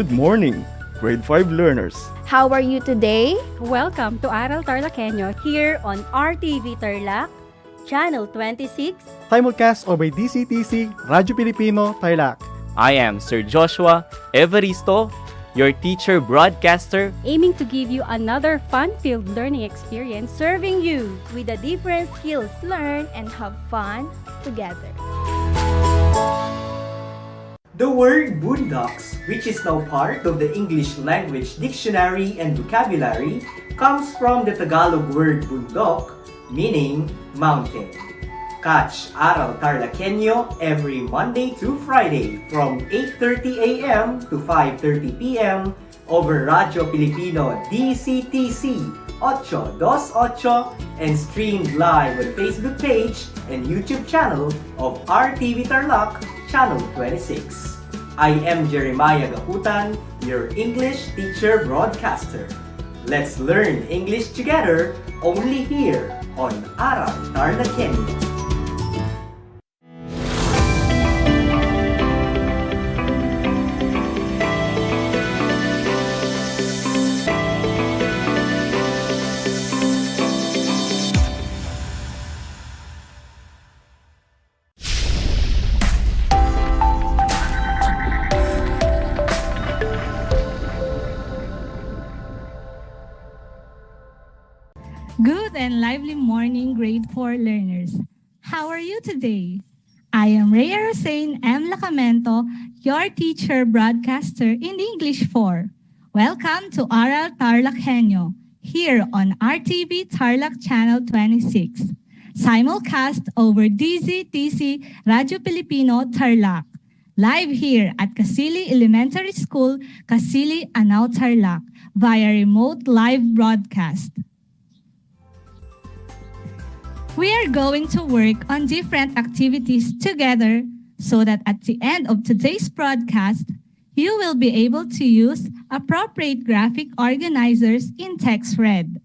Good morning, grade 5 learners. How are you today? Welcome to Aral TarlakHenyo here on RTV Tarlac, Channel 26. Simulcast over DCTC, Radyo Pilipino, Tarlac. I am Sir Joshua Evaristo, your teacher broadcaster, Aiming to give you another fun-filled learning experience, serving you with the different skills Learn and have fun together. The word boondocks, which is now part of the English Language Dictionary and Vocabulary, comes from the Tagalog word bundok, meaning mountain. Catch Aral TarlakHenyo every Monday through Friday from 8:30 a.m. to 5:30 p.m. over Radyo Pilipino DCTC 828 and streamed live on Facebook page and YouTube channel of RTV Tarlac, Channel 26. I am Jeremiah Gahutan, your English teacher broadcaster. Let's learn English together only here on Aral TarlakHenyo. Good and lively morning, grade 4 learners. How are you today? I am Rhea Rosain M. Lacamento, your teacher broadcaster in English 4. Welcome to Aral TarlakHenyo, here on RTV Tarlac Channel 26. Simulcast over DZTC Radyo Pilipino Tarlac. Live here at Kasili Elementary School, Kasili, Anao, Tarlac, via remote live broadcast. We are going to work on different activities together so that at the end of today's broadcast, you will be able to use appropriate graphic organizers in TextRed.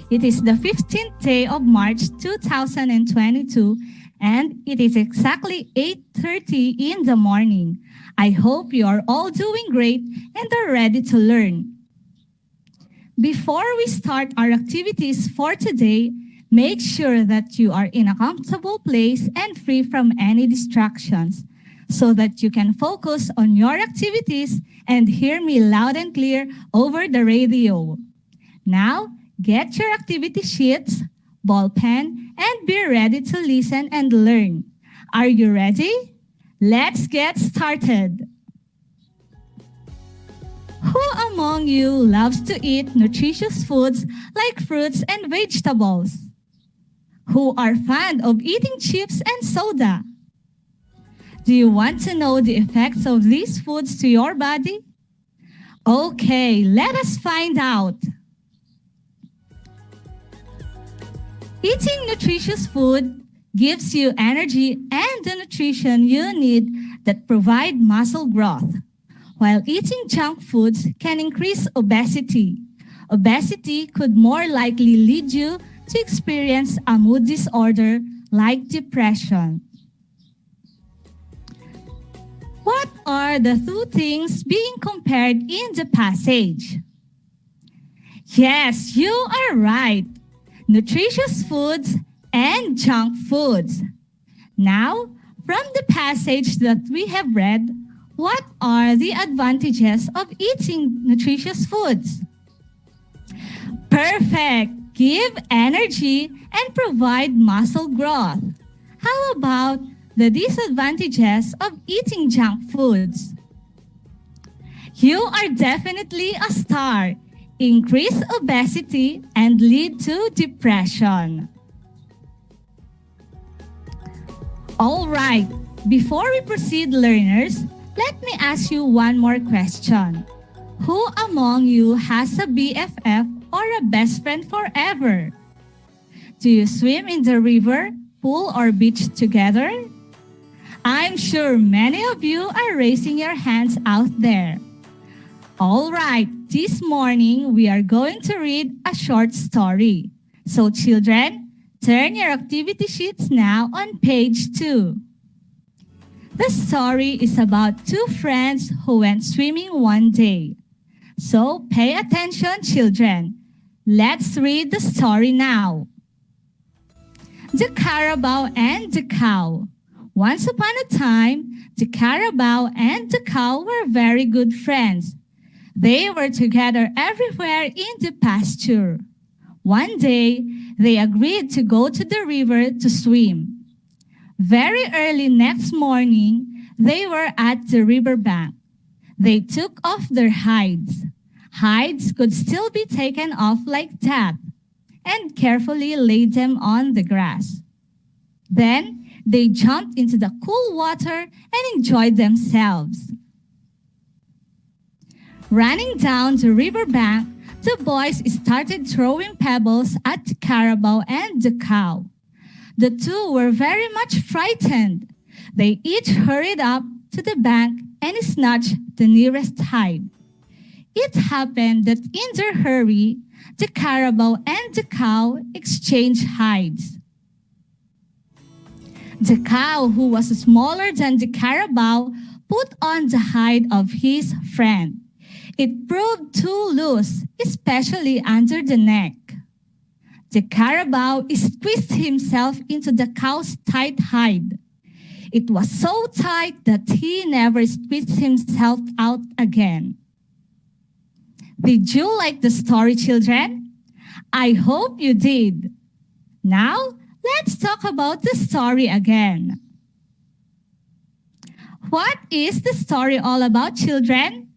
It is the 15th day of March 2022 and it is exactly 8:30 in the morning. I hope you are all doing great and are ready to learn. Before we start our activities for today, make sure that you are in a comfortable place and free from any distractions so that you can focus on your activities and hear me loud and clear over the radio. Now, get your activity sheets, ball pen, and be ready to listen and learn. Are you ready? Let's get started. Who among you loves to eat nutritious foods like fruits and vegetables? Who are fond of eating chips and soda? Do you want to know the effects of these foods to your body? Okay, let us find out. Eating nutritious food gives you energy and the nutrition you need that provide muscle growth. While eating junk foods can increase obesity. Obesity could more likely lead you to experience a mood disorder like depression. What are the two things being compared in the passage? Yes, you are right. Nutritious foods and junk foods. Now, from the passage that we have read, what are the advantages of eating nutritious foods? Perfect! Give energy and provide muscle growth. How about the disadvantages of eating junk foods? You are definitely a star. Increase obesity and lead to depression. All right, before we proceed, learners, let me ask you one more question. Who among you has a BFF or a best friend forever? Do you swim in the river, pool, or beach together? I'm sure many of you are raising your hands out there. All right, this morning we are going to read a short story. So children, turn your activity sheets now on page 2. The story is about two friends who went swimming one day. So pay attention, children. Let's read the story now. The Carabao and the Cow. Once upon a time, the Carabao and the Cow were very good friends. They were together everywhere in the pasture. One day, they agreed to go to the river to swim. Very early next morning, they were at the riverbank. They took off their hides. Hides could still be taken off like that, and carefully laid them on the grass. Then they jumped into the cool water and enjoyed themselves. Running down the riverbank, the boys started throwing pebbles at the Carabao and the Cow. The two were very much frightened. They each hurried up to the bank and snatched the nearest hide. It happened that in their hurry, the Carabao and the Cow exchanged hides. The cow, who was smaller than the Carabao, put on the hide of his friend. It proved too loose, especially under the neck. The Carabao squeezed himself into the cow's tight hide. It was so tight that he never squeezed himself out again. Did you like the story, children? I hope you did. Now, let's talk about the story again. What is the story all about, children?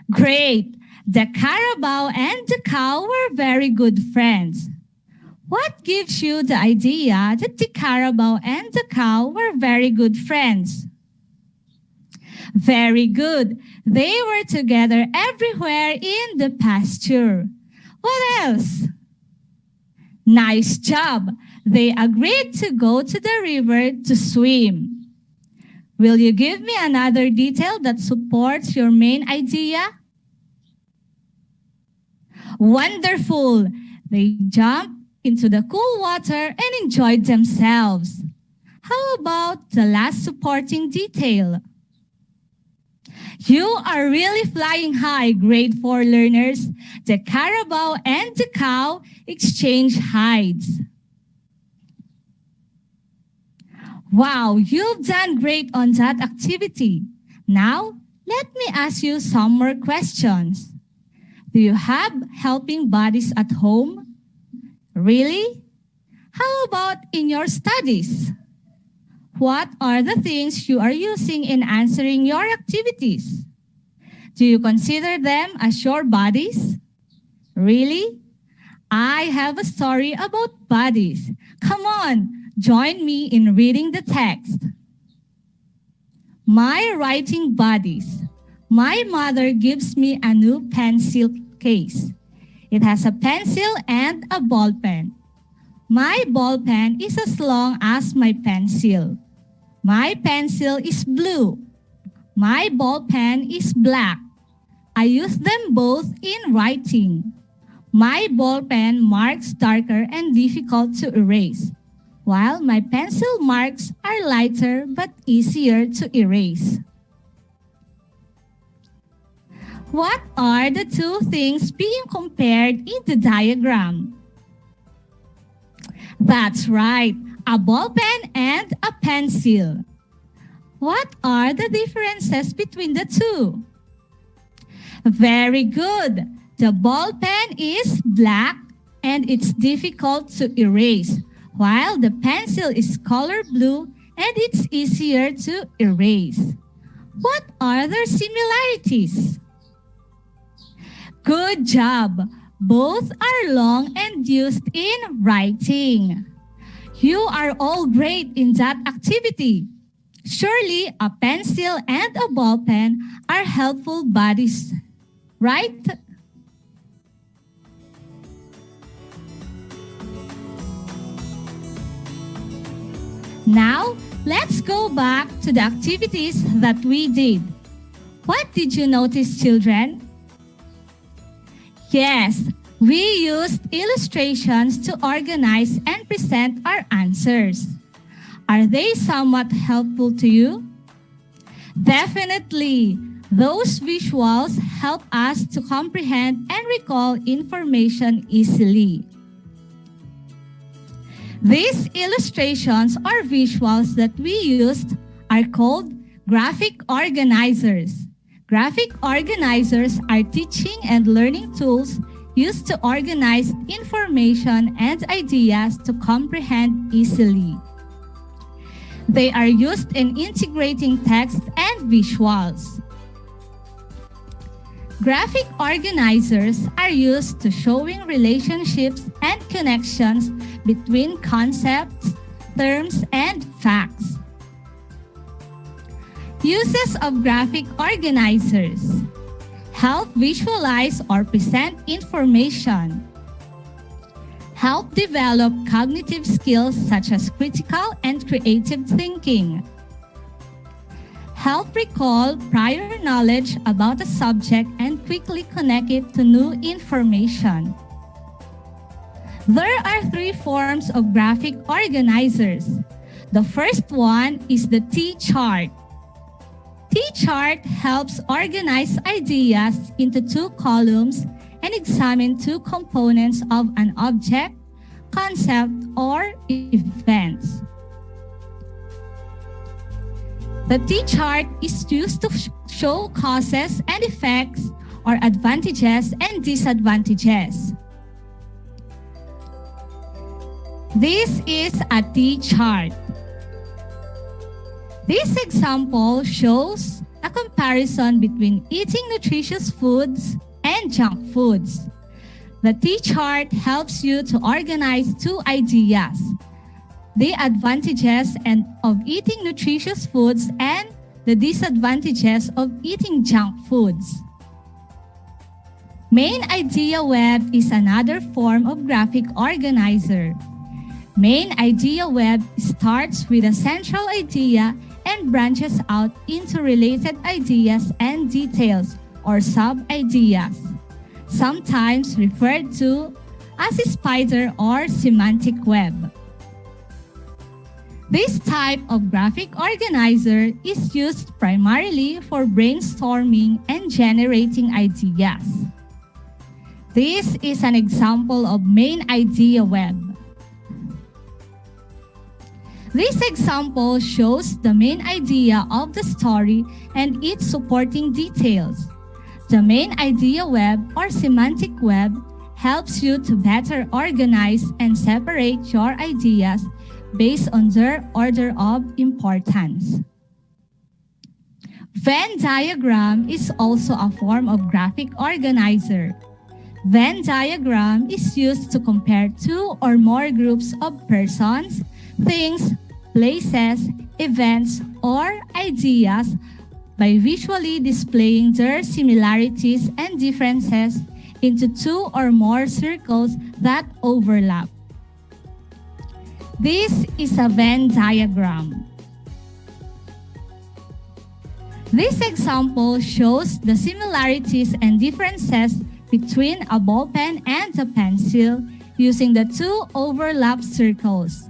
Great! The Carabao and the Cow were very good friends. What gives you the idea that the Carabao and the Cow were very good friends? Very good. They were together everywhere in the pasture. What else? Nice job. They agreed to go to the river to swim. Will you give me another detail that supports your main idea? Wonderful. They jumped into the cool water and enjoyed themselves. How about the last supporting detail? You are really flying high, grade 4 learners. The Carabao and the Cow exchanged hides. Wow, you've done great on that activity. Now, let me ask you some more questions. Do you have helping buddies at home? Really? How about in your studies? What are the things you are using in answering your activities? Do you consider them as your buddies? Really? I have a story about buddies. Come on, join me in reading the text. My writing buddies. My mother gives me a new pencil case. It has a pencil and a ball pen. My ball pen is as long as my pencil. My pencil is blue. My ball pen is black. I use them both in writing. My ball pen marks darker and difficult to erase, while my pencil marks are lighter but easier to erase. What are the two things being compared in the diagram? That's right, a ball pen and a pencil. What are the differences between the two? Very good. The ball pen is black and it's difficult to erase, while the pencil is color blue and it's easier to erase. What are their similarities? Good job! Both are long and used in writing. You are all great in that activity. Surely a pencil and a ball pen are helpful buddies, right? Now, let's go back to the activities that we did. What did you notice, children? Yes, we used illustrations to organize and present our answers. Are they somewhat helpful to you? Definitely. Those visuals help us to comprehend and recall information easily. These illustrations or visuals that we used are called graphic organizers. Graphic organizers are teaching and learning tools used to organize information and ideas to comprehend easily. They are used in integrating text and visuals. Graphic organizers are used to showing relationships and connections between concepts, terms, and facts. Uses of graphic organizers: help visualize or present information, help develop cognitive skills such as critical and creative thinking, help recall prior knowledge about a subject and quickly connect it to new information. There are three forms of graphic organizers. The first one is the T-chart. T-chart helps organize ideas into two columns and examine two components of an object, concept, or events. The T-chart is used to show causes and effects or advantages and disadvantages. This is a T-chart. This example shows a comparison between eating nutritious foods and junk foods. The T-chart helps you to organize two ideas: the advantages of eating nutritious foods and the disadvantages of eating junk foods. Main idea web is another form of graphic organizer. Main idea web starts with a central idea and branches out into related ideas and details or sub-ideas, sometimes referred to as a spider or semantic web. This type of graphic organizer is used primarily for brainstorming and generating ideas. This is an example of main idea web. This example shows the main idea of the story and its supporting details. The main idea web or semantic web helps you to better organize and separate your ideas based on their order of importance. Venn diagram is also a form of graphic organizer. Venn diagram is used to compare two or more groups of persons, things, places, events, or ideas by visually displaying their similarities and differences into two or more circles that overlap. This is a Venn diagram. This example shows the similarities and differences between a ball pen and a pencil using the two overlap circles.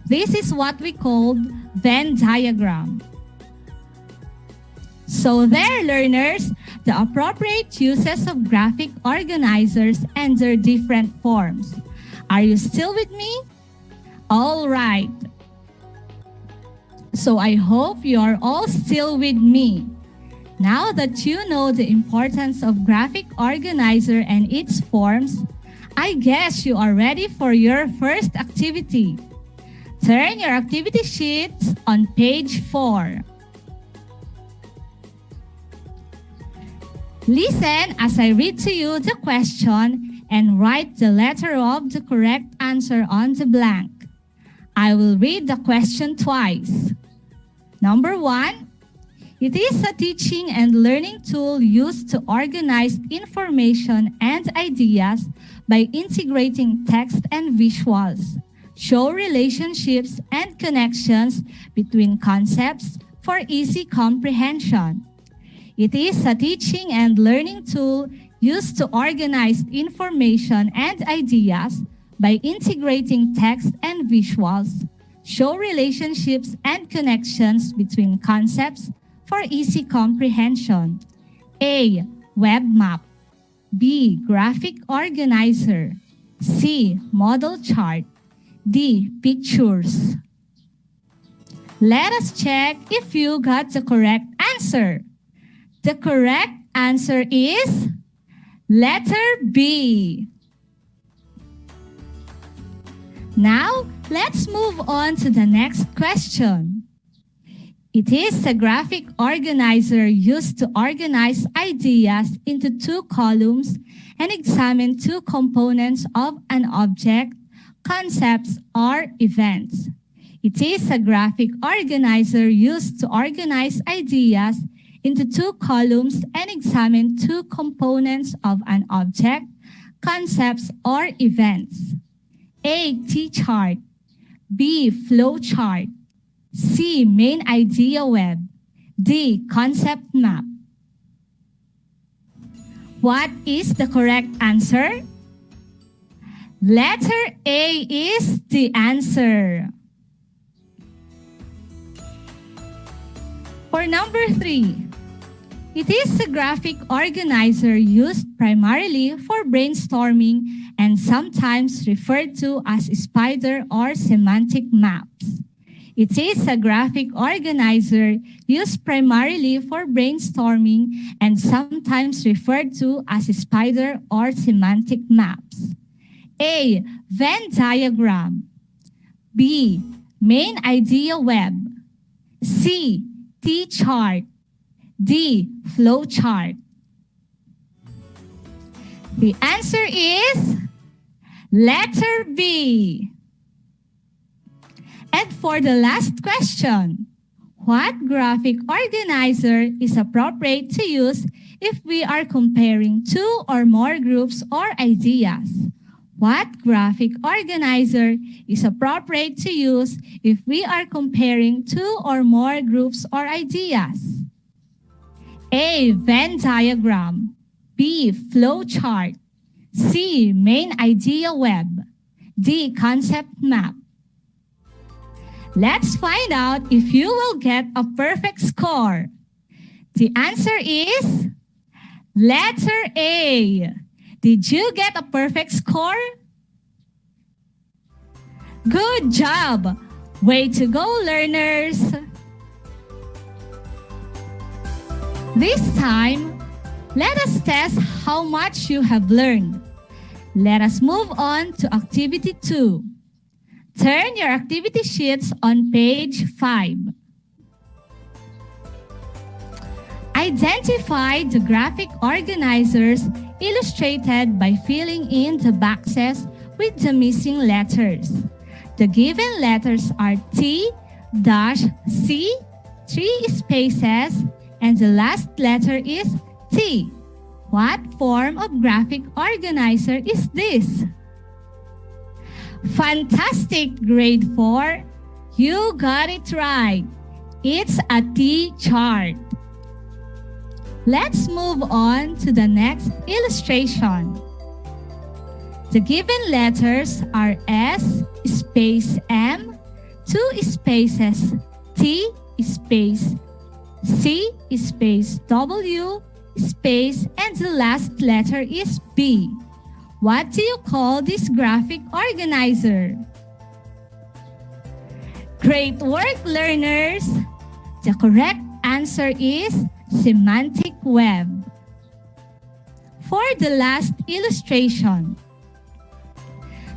This is what we call Venn diagram. So there, learners, the appropriate uses of graphic organizers and their different forms. Are you still with me? All right. So I hope you are all still with me. Now that you know the importance of graphic organizer and its forms, I guess you are ready for your first activity. Turn your activity sheets on page 4. Listen as I read to you the question and write the letter of the correct answer on the blank. I will read the question twice. Number 1, it is a teaching and learning tool used to organize information and ideas by integrating text and visuals, show relationships and connections between concepts for easy comprehension. It is a teaching and learning tool used to organize information and ideas by integrating text and visuals, Show relationships and connections between concepts for easy comprehension. A. Web map. B. Graphic organizer. C. Model chart. D. Pictures. Let us check if you got the correct answer. The correct answer is letter B. Now, let's move on to the next question. It is a graphic organizer used to organize ideas into two columns and examine two components of an object, concepts, or events. It is a graphic organizer used to organize ideas into two columns and examine two components of an object, concepts, or events. A. T-chart. B. Flow chart. C. Main idea web. D. Concept map. What is the correct answer? Letter A is the answer. For number 3, it is a graphic organizer used primarily for brainstorming and sometimes referred to as spider or semantic maps. It is a graphic organizer used primarily for brainstorming and sometimes referred to as spider or semantic maps. A. Venn diagram. B. Main idea web. C. T-chart. D. Flow chart. The answer is letter B. And for the last question, what graphic organizer is appropriate to use if we are comparing two or more groups or ideas? What graphic organizer is appropriate to use if we are comparing two or more groups or ideas? A. Venn diagram. B. Flow chart. C. Main idea web. D. Concept map. Let's find out if you will get a perfect score. The answer is letter A. Did you get a perfect score? Good job! Way to go, learners! This time, let us test how much you have learned. Let us move on to Activity 2. Turn your activity sheets on page 5. Identify the graphic organizers illustrated by filling in the boxes with the missing letters. The given letters are T, C, 3 spaces, and the last letter is T. What form of graphic organizer is this? Fantastic, grade 4. You got it right. It's a T-chart. Let's move on to the next illustration. The given letters are S space M, 2 spaces T space C space W space, and the last letter is B. What do you call this graphic organizer? Great work, learners! The correct answer is semantic web. For the last illustration,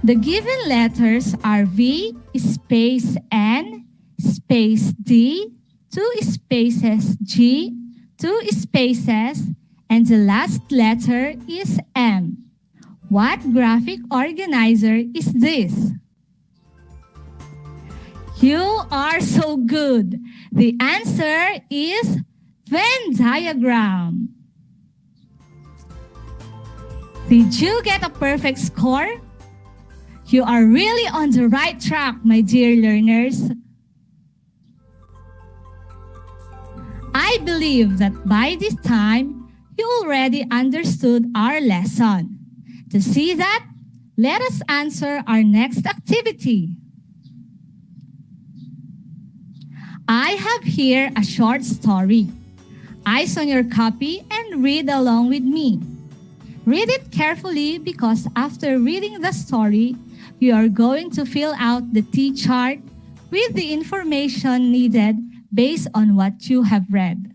the given letters are V space N space D, 2 spaces G, 2 spaces, and the last letter is M. What graphic organizer is this? You are so good. The answer is Venn diagram. Did you get a perfect score? You are really on the right track, my dear learners. I believe that by this time, you already understood our lesson. To see that, let us answer our next activity. I have here a short story. Eyes on your copy and read along with me. Read it carefully because after reading the story, you are going to fill out the T chart with the information needed based on what you have read.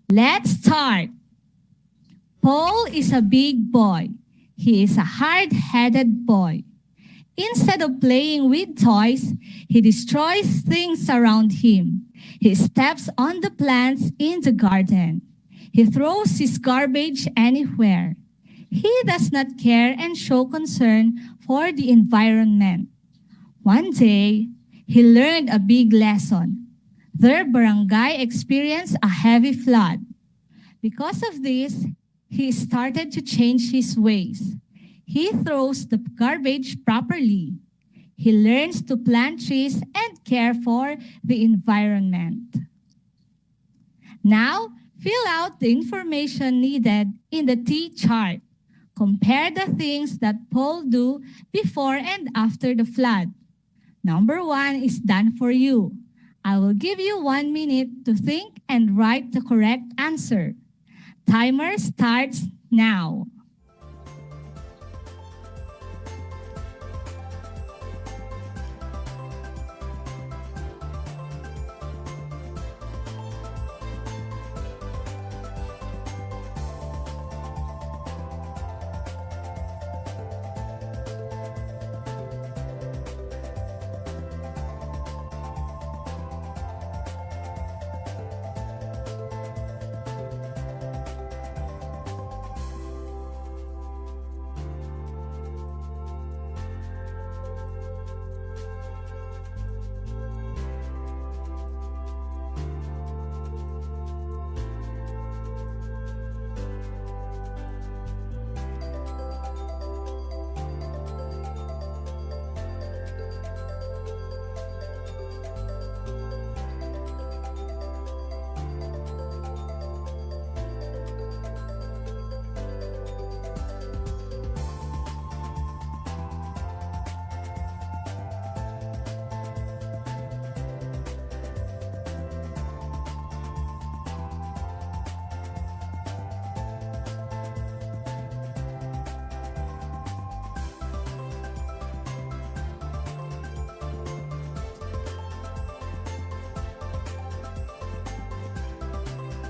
Let's start. Paul is a big boy. He is a hard-headed boy. Instead of playing with toys, he destroys things around him. He steps on the plants in the garden. He throws his garbage anywhere. He does not care and show concern for the environment. One day, he learned a big lesson. Their barangay experienced a heavy flood. Because of this, he started to change his ways. He throws the garbage properly. He learns to plant trees and care for the environment. Now, fill out the information needed in the T chart. Compare the things that Paul do before and after the flood. Number 1 is done for you. I will give you 1 minute to think and write the correct answer. Timer starts now.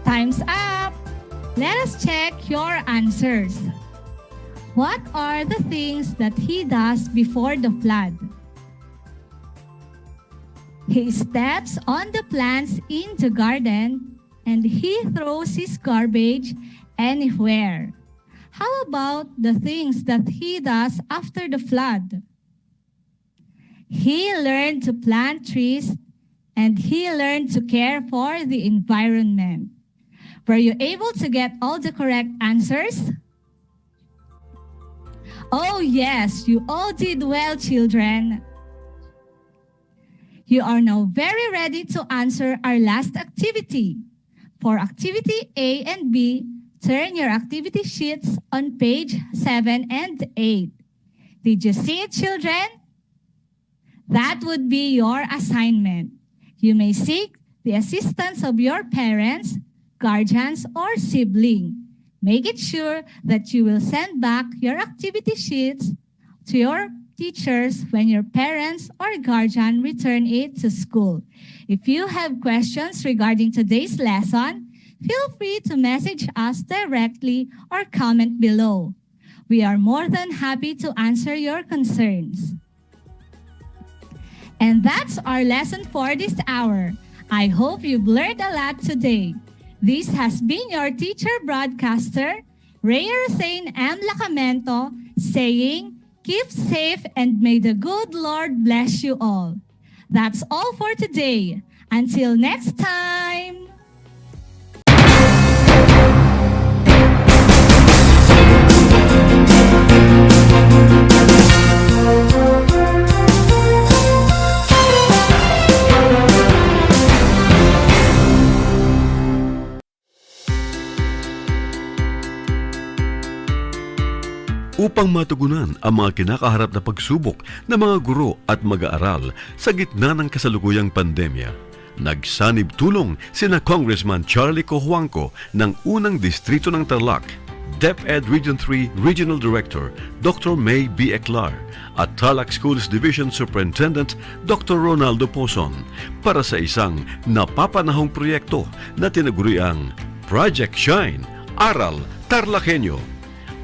Time's up! Let us check your answers. What are the things that he does before the flood? He steps on the plants in the garden and he throws his garbage anywhere. How about the things that he does after the flood? He learned to plant trees and he learned to care for the environment. Were you able to get all the correct answers? Oh yes, you all did well, children. You are now very ready to answer our last activity. For activity A and B, turn your activity sheets on page 7 and 8. Did you see it, children? That would be your assignment. You may seek the assistance of your parents, guardians, or sibling. Make it sure that you will send back your activity sheets to your teachers when your parents or guardian return it to school. If you have questions regarding today's lesson, feel free to message us directly or comment below. We are more than happy to answer your concerns. And that's our lesson for this hour. I hope you've learned a lot today. This has been your teacher broadcaster, Rhea Rosane M. Lacamento, saying, keep safe and may the good Lord bless you all. That's all for today. Until next time! Upang matugunan ang mga kinakaharap na pagsubok ng mga guro at mag-aaral sa gitna ng kasalukuyang pandemya, Nagsanib tulong sina Congressman Charlie Cojuangco ng unang distrito ng Tarlac, DEPED Region 3 Regional Director Dr. May B. Eclar at Tarlac Schools Division Superintendent Dr. Ronaldo Poson para sa isang napapanahong proyekto na tinaguriang Project Shine, Aral TarlakHenyo.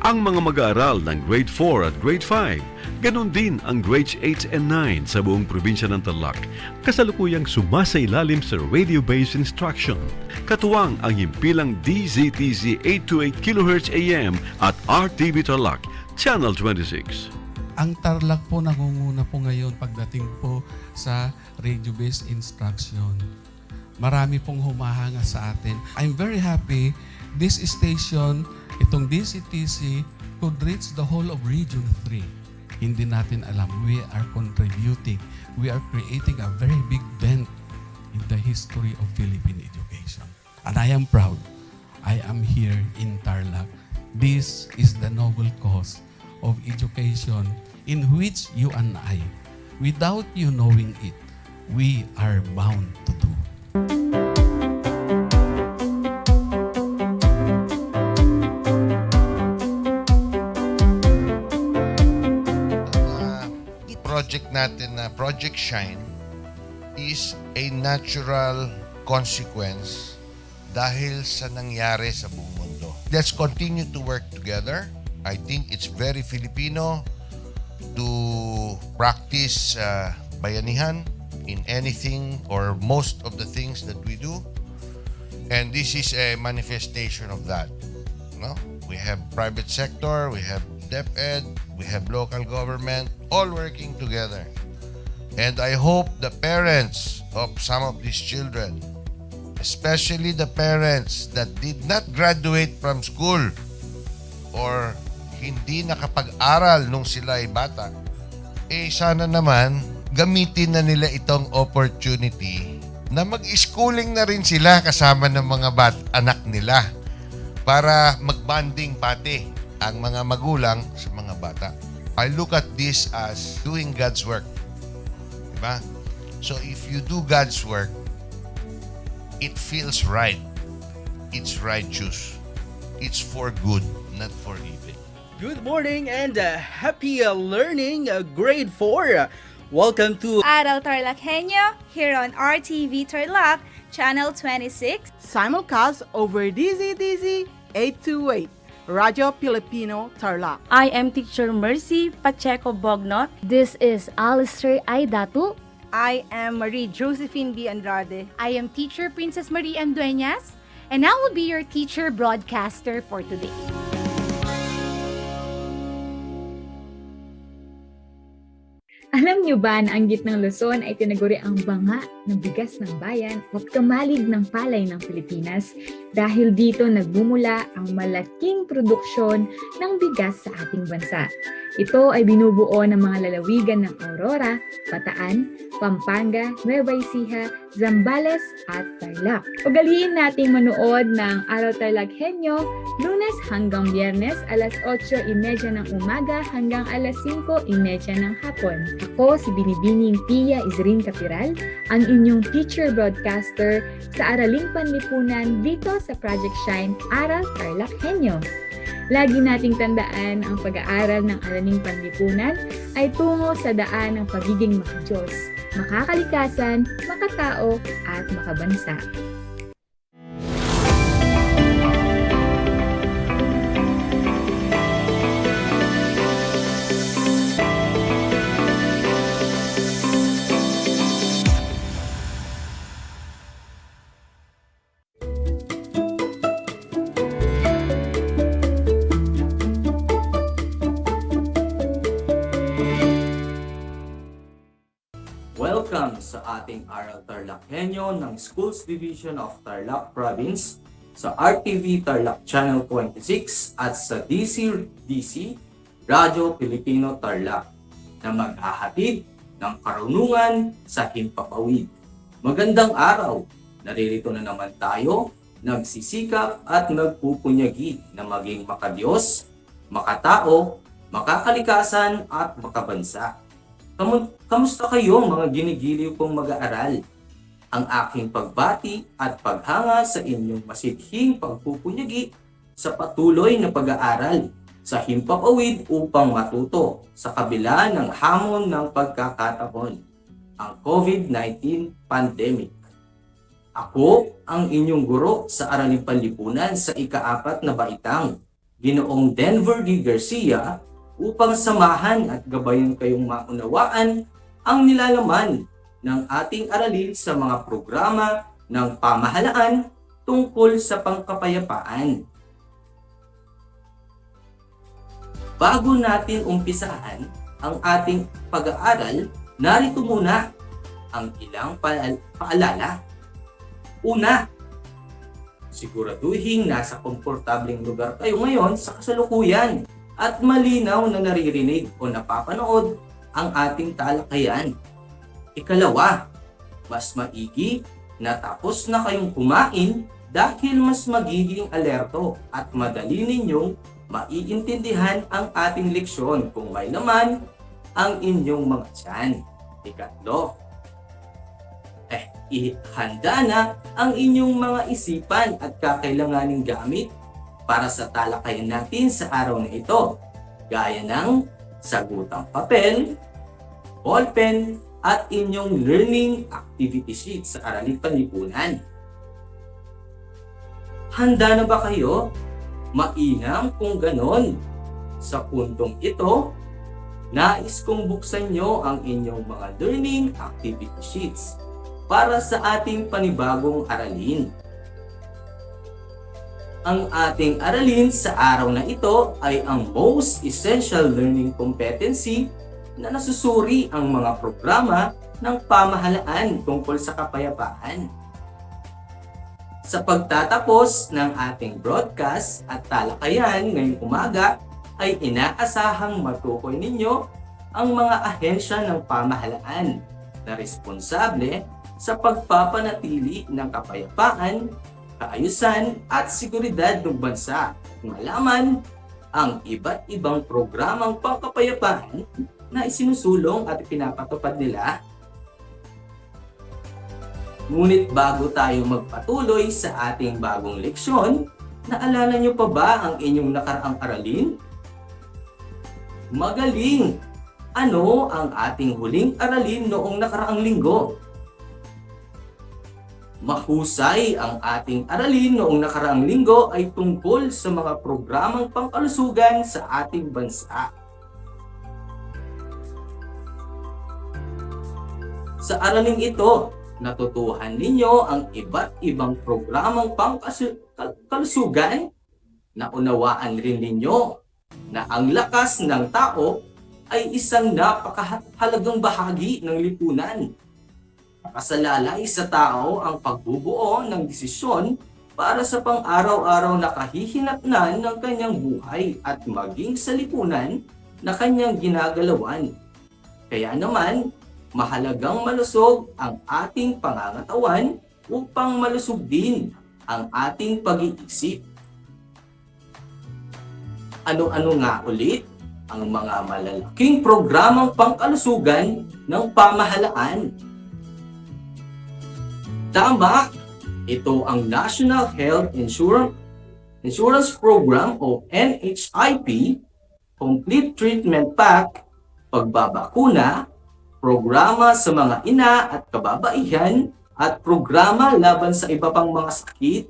Ang mga mag-aaral ng Grade 4 at Grade 5, ganon din ang Grades 8 and 9 sa buong probinsya ng Tarlac, kasalukuyang sumasailalim sa radio-based instruction. Katuwang ang himpilang DZTZ 828 kHz AM at RTV Tarlac, Channel 26. Ang Tarlac po nangunguna po ngayon pagdating po sa radio-based instruction. Marami pong humahanga sa atin. I'm very happy this station, itong DCTC, could reach the whole of Region 3. Hindi natin alam, we are contributing. We are creating a very big dent in the history of Philippine education. And I am proud. I am here in Tarlac. This is the noble cause of education in which you and I, without you knowing it, we are bound to do. Project natin na Project Shine is a natural consequence dahil sa nangyari sa buong mundo. Let's continue to work together. I think it's very Filipino to practice bayanihan in anything or most of the things that we do. And this is a manifestation of that. No? We have private sector, we have DEPED, we have local government, all working together. And I hope the parents of some of these children, especially the parents that did not graduate from school or hindi nakapag-aral nung sila ay bata, sana naman gamitin na nila itong opportunity na mag-schooling na rin sila kasama ng mga anak nila para mag-bonding pati ang mga magulang sa mga bata. I look at this as doing God's work. Diba? So if you do God's work, it feels right. It's righteous. It's for good, not for evil. Good morning and happy learning, grade 4. Welcome to Aral TarlakHenyo here on RTV Tarlac, Channel 26. Simulcast over DZTZ 828, Radio Filipino Tarlac. I am Teacher Mercy Pacheco Bognot. This is Alistair Aidatu. I am Marie Josephine B. Andrade. I am Teacher Princess Marie M. Dueñas, and I will be your teacher broadcaster for today. Alam niyo ba na ang gitnang Luzon ay tinaguri ang banga ng bigas ng bayan at kamalig ng palay ng Pilipinas dahil dito nagbumula ang malaking produksyon ng bigas sa ating bansa. Ito ay binubuo ng mga lalawigan ng Aurora, Bataan, Pampanga, Nueva Ecija, Zambales at Tarlac. Ugaliin nating manood ng Aral TarlakHenyo Lunes hanggang Biyernes alas 8:30 ng umaga hanggang alas 5:30 ng hapon. Ako si Binibining Pia Isrin Capiral, ang inyong teacher broadcaster sa Araling Panlipunan dito sa Project Shine Aral TarlakHenyo. Lagi nating tandaan ang pag-aaral ng Araling Panlipunan ay tungo sa daan ng pagiging makadiyos, makakalikasan, makatao at makabansa. Welcome sa ating Aral TarlakHenyo ng Schools Division of Tarlac Province sa RTV Tarlac Channel 26 at sa DCDC Radio Filipino Tarlac na maghahatid ng karunungan sa himpapawid. Magandang araw! Naririto na naman tayo, nagsisikap at nagpupunyagi na maging makadiyos, makatao, makakalikasan at makabansa. Kamusta kayo mga ginigiliw kong mag-aaral? ang aking pagbati at paghanga sa inyong masidhing pagpupunyagi sa patuloy na pag-aaral sa himpapawid upang matuto sa kabila ng hamon ng pagkakataon, ang COVID-19 pandemic. Ako ang inyong guro sa Araling Panlipunan sa ika-4 na baitang, Ginoong Denver D. Garcia, upang samahan at gabayan kayong maunawaan ang nilalaman ng ating aralin sa mga programa ng pamahalaan tungkol sa pangkapayapaan. Bago natin umpisahan ang ating pag-aaral, narito muna ang ilang paalala. Una, siguraduhin nasa komportableng lugar kayo ngayon sa kasalukuyan at malinaw na naririnig o napapanood ang ating talakayan. Ikalawa, mas maigi na tapos na kayong kumain dahil mas magiging alerto at madali ninyong maiintindihan ang ating leksyon kung may laman ang inyong mga tiyan. Ikatlo, ihanda na ang inyong mga isipan at kakailanganing gamit para sa talakayan natin sa araw na ito, gaya ng sagutang papel, ballpen, at inyong learning activity sheet sa Araling Panlipunan. Handa na ba kayo? Mainam kung ganon. Sa puntong ito, nais kong buksan nyo ang inyong mga learning activity sheets para sa ating panibagong aralin. Ang ating aralin sa araw na ito ay ang Most Essential Learning Competency na nasusuri ang mga programa ng pamahalaan tungkol sa kapayapaan. Sa pagtatapos ng ating broadcast at talakayan ngayong umaga, ay inaasahang matukoy ninyo ang mga ahensya ng pamahalaan na responsable sa pagpapanatili ng kapayapaan, kaayusan at seguridad ng bansa. Malaman ang iba't ibang programang pangkapayapaan na isinusulong at pinapatupad nila. Ngunit bago tayo magpatuloy sa ating bagong leksyon, naalala nyo pa ba ang inyong nakaraang aralin? Magaling! Ano ang ating huling aralin noong nakaraang linggo? Mahusay ang ating aralin noong nakaraang linggo ay tungkol sa mga programang pangkalusugan sa ating bansa. Sa araling ito, natutuhan ninyo ang iba't ibang programang pangkalusugan. Naunawaan rin ninyo na ang lakas ng tao ay isang napakahalagang bahagi ng lipunan. Nakasalalay sa tao ang pagbubuo ng desisyon para sa pang-araw-araw na kahihinatnan ng kanyang buhay at maging sa lipunan na kanyang ginagalawan. Kaya naman, mahalagang malusog ang ating pangangatawan upang malusog din ang ating pag-iisip. Ano-ano nga ulit ang mga malalaking programang pangkalusugan ng pamahalaan? Tama! Ito ang National Health Insurance Program o NHIP, Complete Treatment Pack, pagbabakuna, programa sa mga ina at kababaihan, at programa laban sa iba pang mga sakit.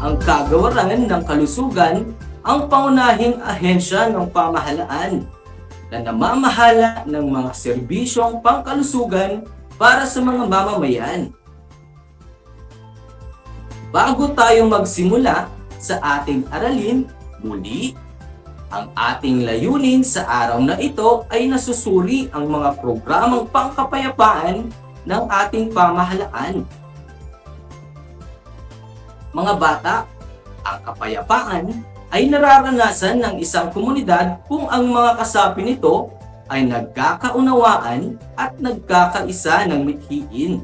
Ang kagawaran ng kalusugan ang pangunahing ahensya ng pamahalaan na namamahala ng mga serbisyong pangkalusugan para sa mga mamamayan. Bago tayo magsimula sa ating aralin, muli, ang ating layunin sa araw na ito ay nasusuri ang mga programang pangkapayapaan ng ating pamahalaan. Mga bata, ang kapayapaan ay nararanasan ng isang komunidad kung ang mga kasapi nito ay nagkakaunawaan at nagkakaisa ng mithiin.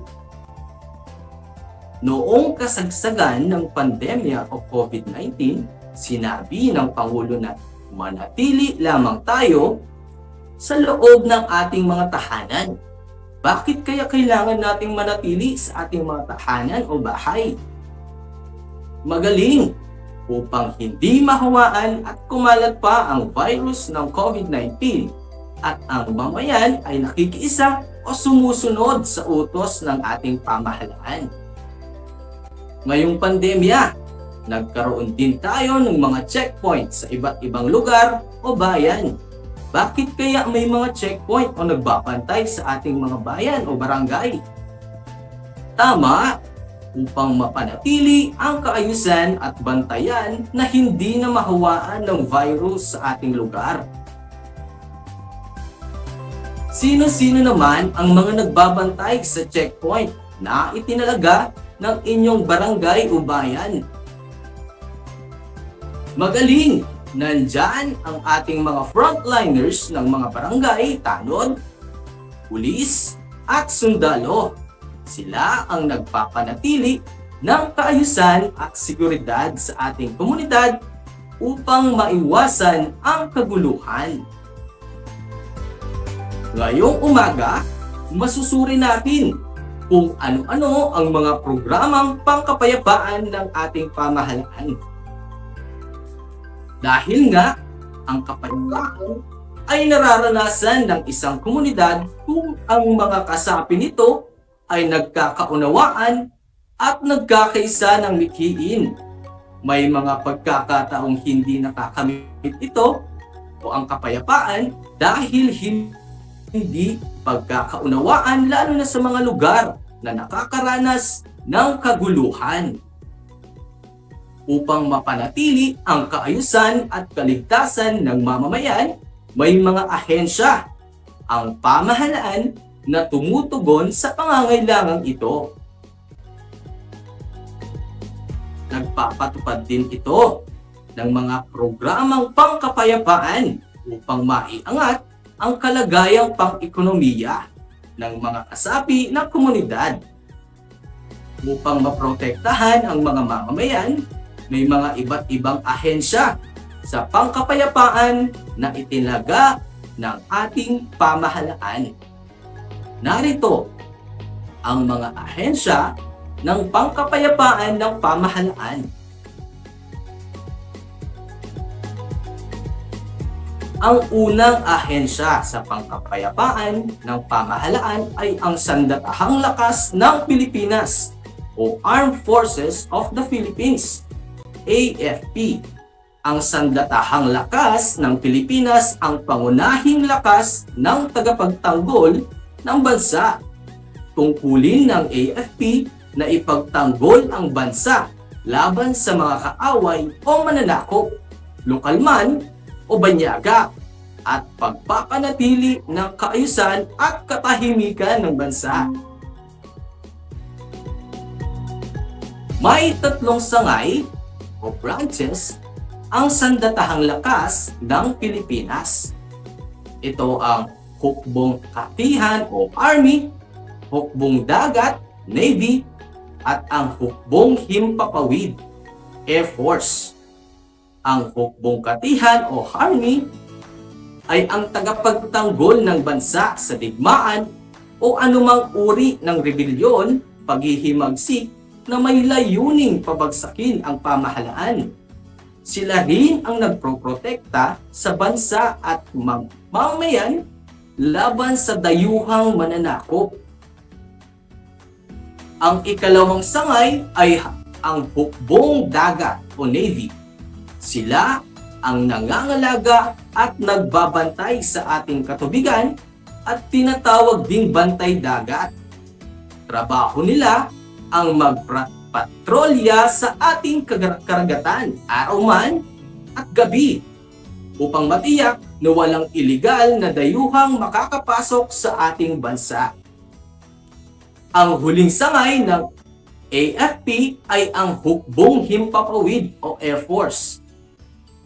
Noong kasagsagan ng pandemya o COVID-19, sinabi ng Pangulo na manatili lamang tayo sa loob ng ating mga tahanan. Bakit kaya kailangan nating manatili sa ating mga tahanan o bahay? Magaling upang hindi mahawaan at kumalat pa ang virus ng COVID-19 at ang mamayan ay nakikiisa o sumusunod sa utos ng ating pamahalaan. Ngayong pandemya, nagkaroon din tayo ng mga checkpoint sa iba't ibang lugar o bayan. Bakit kaya may mga checkpoint o nagbabantay sa ating mga bayan o barangay? Tama, upang mapanatili ang kaayusan at bantayan na hindi na mahawaan ng virus sa ating lugar. Sino-sino naman ang mga nagbabantay sa checkpoint na itinalaga ng inyong barangay o bayan? Magaling! Nandyan ang ating mga frontliners ng mga barangay, tanod, pulis, at sundalo. Sila ang nagpapanatili ng kaayusan at seguridad sa ating komunidad upang maiwasan ang kaguluhan. Ngayong umaga, masusuri natin kung ano-ano ang mga programang pangkapayapaan ng ating pamahalaan. Dahil nga, ang kapayapaan ay nararanasan ng isang komunidad kung ang mga kasapi nito ay nagkakaunawaan at nagkakaisa ng mithiin. May mga pagkakataong hindi nakakamit ito o ang kapayapaan dahil hindi pagkakaunawaan lalo na sa mga lugar na nakakaranas ng kaguluhan. Upang mapanatili ang kaayusan at kaligtasan ng mamamayan, may mga ahensya, ang pamahalaan na tumutugon sa pangangailangang ito. Nagpapatupad din ito ng mga programang pangkapayapaan upang maiangat ang kalagayang pang-ekonomiya ng mga kasapi ng komunidad. Upang maprotektahan ang mga mamamayan, may mga iba't ibang ahensya sa pangkapayapaan na itinaga ng ating pamahalaan. Narito ang mga ahensya ng pangkapayapaan ng pamahalaan. Ang unang ahensya sa pangkapayapaan ng pamahalaan ay ang Sandatahang Lakas ng Pilipinas o Armed Forces of the Philippines, AFP. Ang Sandatahang Lakas ng Pilipinas ang pangunahing lakas ng tagapagtanggol ng bansa. Tungkulin ng AFP na ipagtanggol ang bansa laban sa mga kaaway o mananakop, lokal man o banyaga, at pagpapanatili ng kaayusan at katahimikan ng bansa. May tatlong sangay o branches ang Sandatahang Lakas ng Pilipinas. Ito ang Hukbong Katihan o Army, Hukbong Dagat, Navy, at ang Hukbong Himpapawid, Air Force. Ang Hukbong Katihan o Army ay ang tagapagtanggol ng bansa sa digmaan o anumang uri ng rebelyon, paghihimagsik na may layuning pabagsakin ang pamahalaan. Sila rin ang nagproprotekta sa bansa at mamamayan laban sa dayuhang mananakop. Ang ikalawang sangay ay ang Hukbong Dagat o Navy. Sila ang nangangalaga at nagbabantay sa ating katubigan at tinatawag ding bantay dagat. Trabaho nila ang magpatrolya sa ating karagatan, araw man at gabi, upang matiyak na walang iligal na dayuhang makakapasok sa ating bansa. Ang huling sangay ng AFP ay ang Hukbong Himpapawid o Air Force.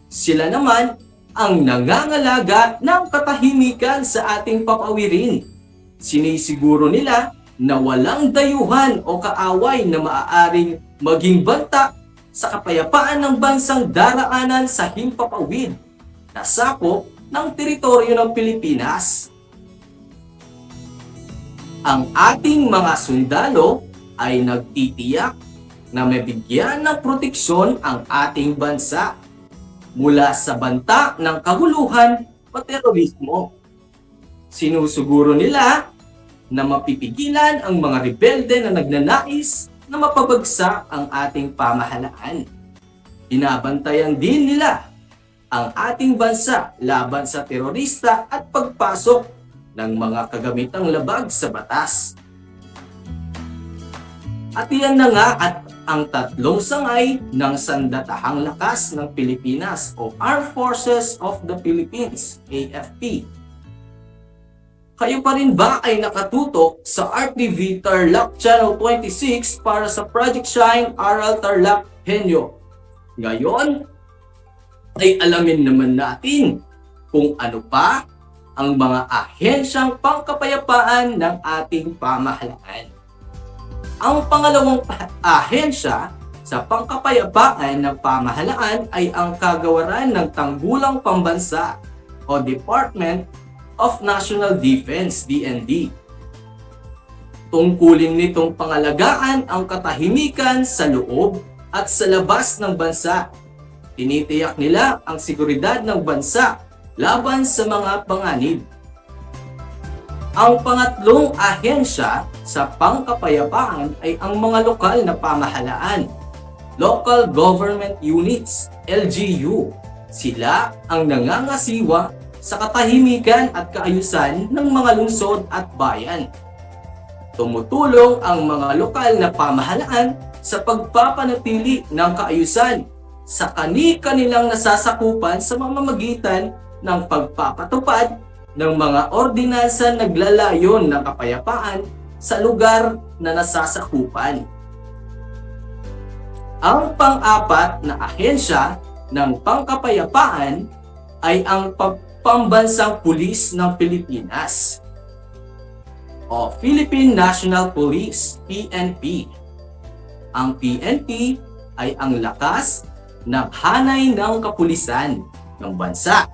Sila naman ang nangangalaga ng katahimikan sa ating papawirin. Sinisiguro nila na walang dayuhan o kaaway na maaaring maging banta sa kapayapaan ng bansang daraanan sa himpapawid, na sakop ng teritoryo ng Pilipinas. Ang ating mga sundalo ay nagtitiyak na mabigyan ng proteksyon ang ating bansa mula sa banta ng kaguluhan o terorismo. Sinusuguro nila na mapipigilan ang mga rebelde na nagnanais na mapabagsak ang ating pamahalaan. Binabantayan din nila ang ating bansa laban sa terorista at pagpasok ng mga kagamitang labag sa batas. At iyan na nga at ang tatlong sangay ng Sandatahang Lakas ng Pilipinas o Armed Forces of the Philippines, AFP. Kayo pa rin ba ay nakatutok sa RTV Tarlac Channel 26 para sa Project Shine Aral TarlakHenyo? Ngayon, ay alamin naman natin kung ano pa ang mga ahensyang pangkapayapaan ng ating pamahalaan. Ang pangalawang ahensya sa pangkapayapaan ng pamahalaan ay ang Kagawaran ng Tanggulang Pambansa o Department of National Defense, DND. Tungkulin nitong pangalagaan ang katahimikan sa loob at sa labas ng bansa. Tinitiyak nila ang seguridad ng bansa laban sa mga panganib. Ang pangatlong ahensya sa pangkapayapaan ay ang mga lokal na pamahalaan, Local Government Units, LGU. Sila ang nangangasiwa sa katahimikan at kaayusan ng mga lungsod at bayan. Tumutulong ang mga lokal na pamahalaan sa pagpapanatili ng kaayusan sa kani-kanilang nasasakupan sa mamamagitan ng pagpapatupad ng mga ordinansa naglalayon ng kapayapaan sa lugar na nasasakupan. Ang pang-apat na ahensya ng pangkapayapaan ay ang Pambansang Pulis ng Pilipinas o Philippine National Police, PNP. Ang PNP ay ang lakas ng hanay ng kapulisan ng bansa.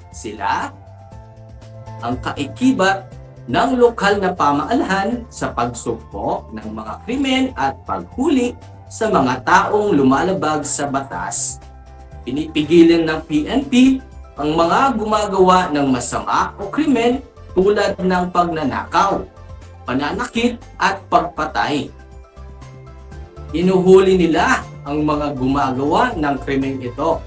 Sila ang kaikibat ng lokal na pamaalahan sa pagsugpo ng mga krimen at paghuli sa mga taong lumalabag sa batas. Pinipigilan ng PNP ang mga gumagawa ng masama o krimen tulad ng pagnanakaw, pananakit at pagpatay. Inuhuli nila ang mga gumagawa ng krimeng ito.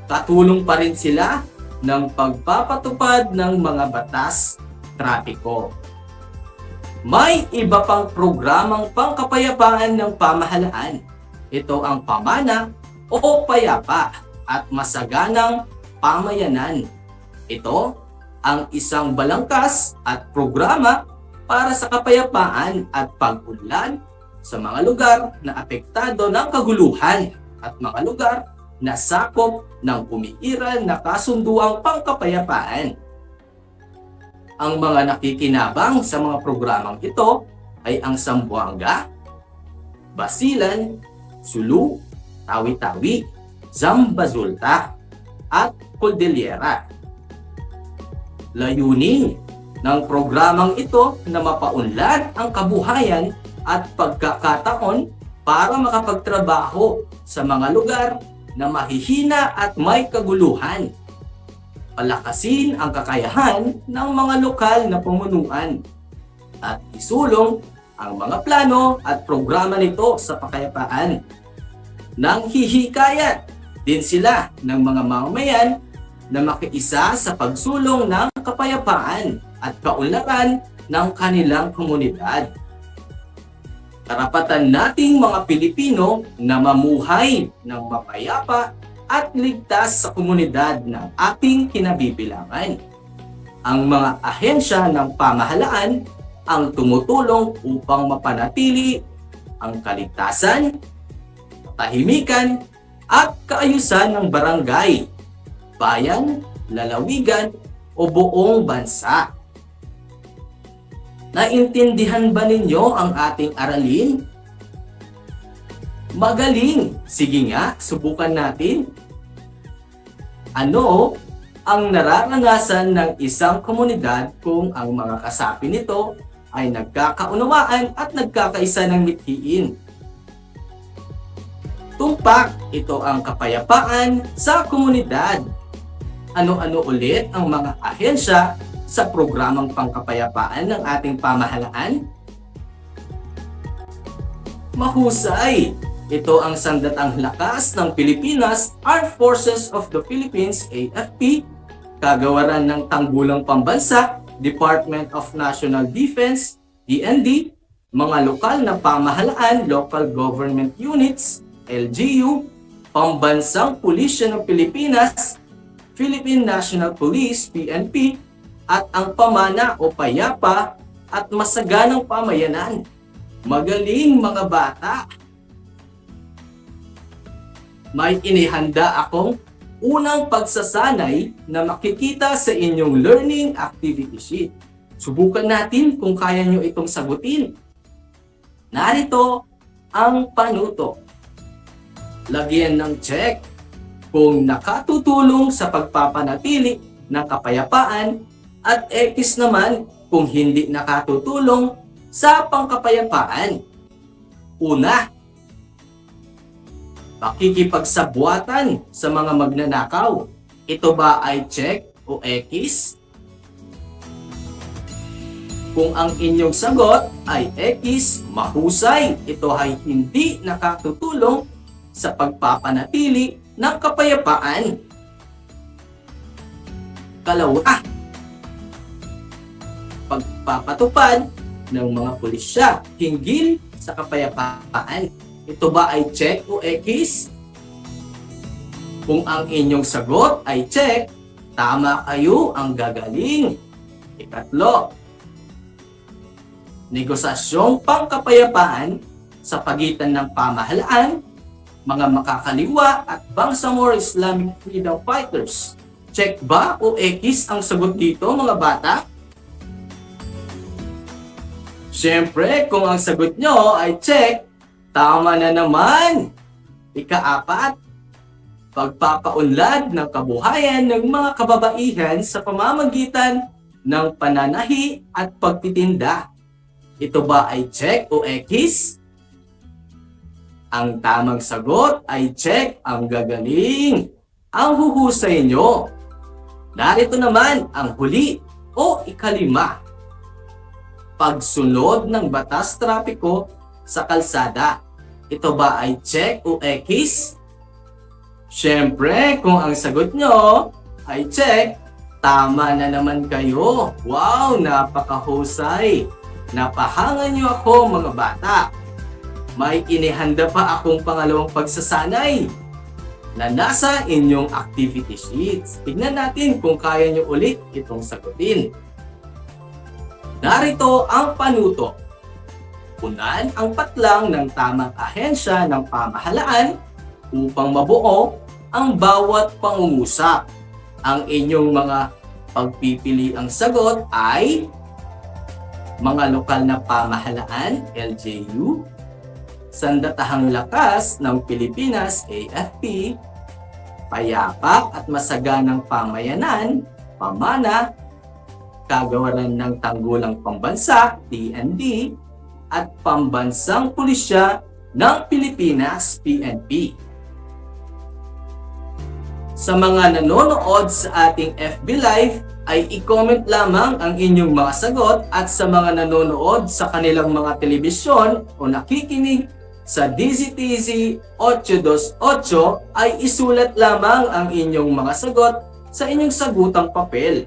Katulong pa rin sila ng pagpapatupad ng mga batas trapiko. May iba pang programang pangkapayapaan ng pamahalaan. Ito ang pamana o payapa at masaganang pamayanan. Ito ang isang balangkas at programa para sa kapayapaan at pag-unlad sa mga lugar na apektado ng kaguluhan at mga lugar na sakop ng umiiral na kasunduang pangkapayapaan. Ang mga nakikinabang sa mga programang ito ay ang Zamboanga, Basilan, Sulu, Tawi-Tawi, Zambazulta, at Cordillera. Layunin ng programang ito na mapaunlad ang kabuhayan at pagkakataon para makapagtrabaho sa mga lugar na mahihina at may kaguluhan. Palakasin ang kakayahan ng mga lokal na pamunuan at isulong ang mga plano at programa nito sa pakayapaan. Nang hihikayat din sila ng mga mamamayan na makiisa sa pagsulong ng kapayapaan at kaunlaran ng kanilang komunidad. Karapatan nating mga Pilipino na mamuhay ng mapayapa at ligtas sa komunidad ng ating kinabibilangan. Ang mga ahensya ng pamahalaan ang tumutulong upang mapanatili ang kaligtasan, katahimikan, at kaayusan ng barangay, bayan, lalawigan, o buong bansa. Naintindihan ba ninyo ang ating aralin? Magaling! Sige nga, subukan natin. Ano ang nararanasan ng isang komunidad kung ang mga kasapi nito ay nagkakaunawaan at nagkakaisa ng mithiin. Tumpak, ito ang kapayapaan sa komunidad. Ano-ano ulit ang mga ahensya sa programang pangkapayapaan ng ating pamahalaan? Mahusay! Ito ang sandatang lakas ng Pilipinas, Armed Forces of the Philippines, AFP, Kagawaran ng Tanggulang Pambansa, Department of National Defense, DND, mga lokal na pamahalaan, Local Government Units, LGU, Pambansang Pulisya ng Pilipinas, Philippine National Police, PNP, at ang pamana o payapa at masaganang pamayanan. Magaling mga bata! May inihanda akong unang pagsasanay na makikita sa inyong learning activity sheet. Subukan natin kung kaya nyo itong sagutin. Narito ang panuto. Lagyan ng check kung nakatutulong sa pagpapanatili ng kapayapaan at X naman kung hindi nakatutulong sa pangkapayapaan. Una, pakikipagsabwatan sa mga magnanakaw. Ito ba ay check o X? Kung ang inyong sagot ay X, mahusay. Ito ay hindi nakatutulong sa pagpapanatili ng kapayapaan. Kalawa, pagpapatupad ng mga pulisya hinggil sa kapayapaan. Ito ba ay check o X? Kung ang inyong sagot ay check, tama kayo, ang gagaling. Ikatlo, negosasyong pangkapayapaan sa pagitan ng pamahalaan, mga makakaliwa at Bangsamoro Islamic Freedom Fighters. Check ba o X ang sagot dito mga bata? Siyempre, kung ang sagot nyo ay check, tama na naman. Ika-apat, pagpapaunlad ng kabuhayan ng mga kababaihan sa pamamagitan ng pananahi at pagtitinda. Ito ba ay check o X? Ang tamang sagot ay check, ang gagaling. Ang huhusay nyo. Narito naman ang huli o ikalima. Pagsunod ng batas trapiko sa kalsada. Ito ba ay check o X? Siyempre, kung ang sagot nyo ay check, tama na naman kayo. Wow, napakahusay. Napahangan nyo ako mga bata. May inihanda pa akong pangalawang pagsasanay na nasa inyong activity sheets. Tignan natin kung kaya nyo ulit itong sagutin. Narito ang panuto. Punan ang patlang ng tamang ahensya ng pamahalaan upang mabuo ang bawat pangungusap. Ang inyong mga pagpipiliang sagot ay mga lokal na pamahalaan, LGU, Sandatahang Lakas ng Pilipinas, AFP, Payapak at Masaganang Pamayanan, Pamana, Kagawaran ng Tanggulang Pambansa, TND, at Pambansang Pulisya ng Pilipinas, PNP. Sa mga nanonood sa ating FB Live, ay i-comment lamang ang inyong mga sagot at sa mga nanonood sa kanilang mga telebisyon o nakikinig sa DZTZ 828 ay isulat lamang ang inyong mga sagot sa inyong sagutang papel.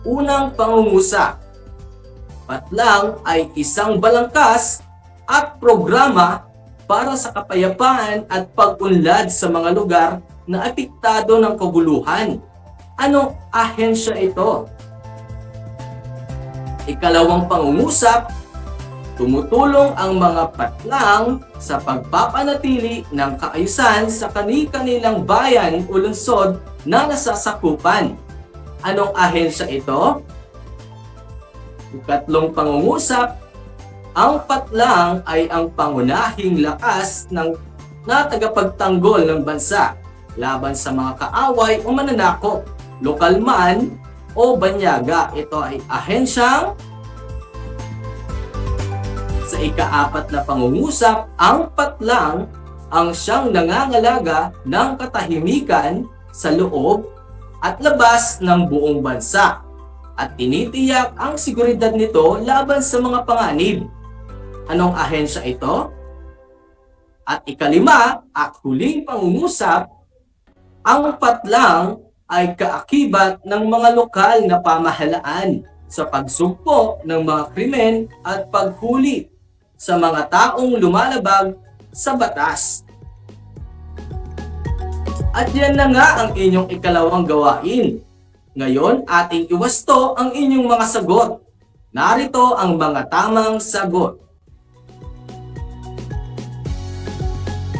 Unang pangungusap. Patlang ay isang balangkas at programa para sa kapayapaan at pag-unlad sa mga lugar na apektado ng kaguluhan. Anong ahensya ito? Ikalawang pangungusap, tumutulong ang mga patlang sa pagpapanatili ng kaayusan sa kani-kanilang bayan o lungsod na nasasakupan. Anong ahensya ito? Ikatlong pangungusap, ang patlang ay ang pangunahing lakas na tagapagtanggol ng bansa laban sa mga kaaway o mananakop. lokal man o banyaga. Ito ay ahensyang sa ika-4 na pangungusap, ang patlang ang siyang nangangalaga ng katahimikan sa loob at labas ng buong bansa at tinitiyak ang seguridad nito laban sa mga panganib. Anong ahensya ito? At ika-5 at huling pangungusap, ang patlang ay kaakibat ng mga lokal na pamahalaan sa pagsugpo ng mga krimen at paghuli sa mga taong lumalabag sa batas. At yan na nga ang inyong ikalawang gawain. Ngayon, ating iwasto ang inyong mga sagot. Narito ang mga tamang sagot.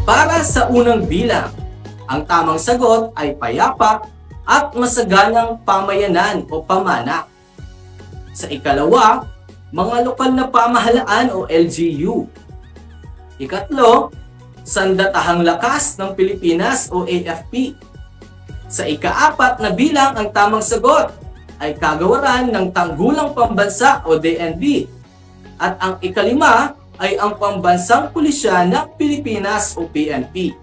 Para sa unang bilang, ang tamang sagot ay payapa at masaganang pamayanan o pamana. Sa ikalawa, mga lokal na pamahalaan o LGU. Ikatlo, Sandatahang Lakas ng Pilipinas o AFP. Sa ika-4 na bilang, ang tamang sagot ay Kagawaran ng Tanggulang Pambansa o DNP. At ang ika-5 ay ang Pambansang Pulisya ng Pilipinas o PNP.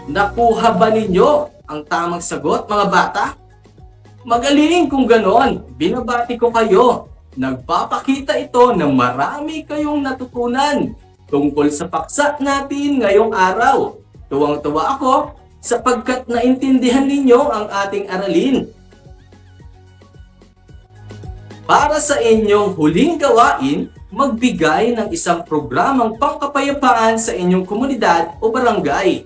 Nakuha ba ninyo ang tamang sagot, mga bata? Magaling kung ganon. Binabati ko kayo. Nagpapakita ito na marami kayong natutunan tungkol sa paksa natin ngayong araw. Tuwang-tuwa ako sapagkat naintindihan ninyo ang ating aralin. Para sa inyong huling gawain, magbigay ng isang programang pangkapayapaan sa inyong komunidad o barangay.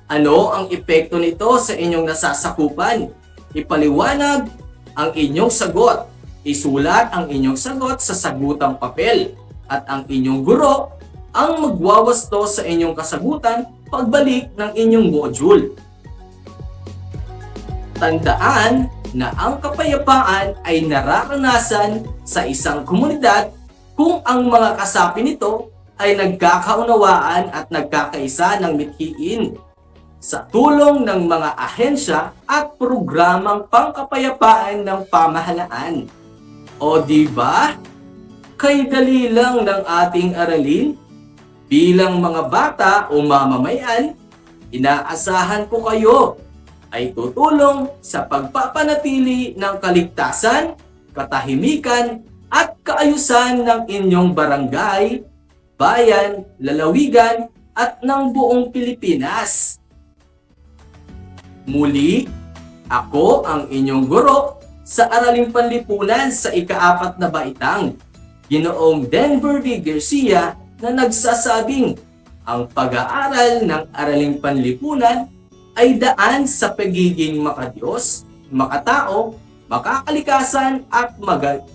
Ano ang epekto nito sa inyong nasasakupan? Ipaliwanag ang inyong sagot. Isulat ang inyong sagot sa sagutang papel. At ang inyong guro ang magwawasto sa inyong kasagutan pagbalik ng inyong module. Tandaan na ang kapayapaan ay nararanasan sa isang komunidad kung ang mga kasapi nito ay nagkakaunawaan at nagkakaisa ng mithiin sa tulong ng mga ahensya at programang pangkapayapaan ng pamahalaan. O diba? Kay dali lang ng ating aralin. Bilang mga bata o mamamayan, inaasahan ko kayo ay tutulong sa pagpapanatili ng kaligtasan, katahimikan at kaayusan ng inyong barangay, bayan, lalawigan at ng buong Pilipinas. Muli, ako ang inyong guro sa Araling Panlipunan sa ika-4 na baitang, Ginoong Denver D. Garcia, na nagsasabing ang pag-aaral ng Araling Panlipunan ay daan sa pagiging makadiyos, makatao, makakalikasan at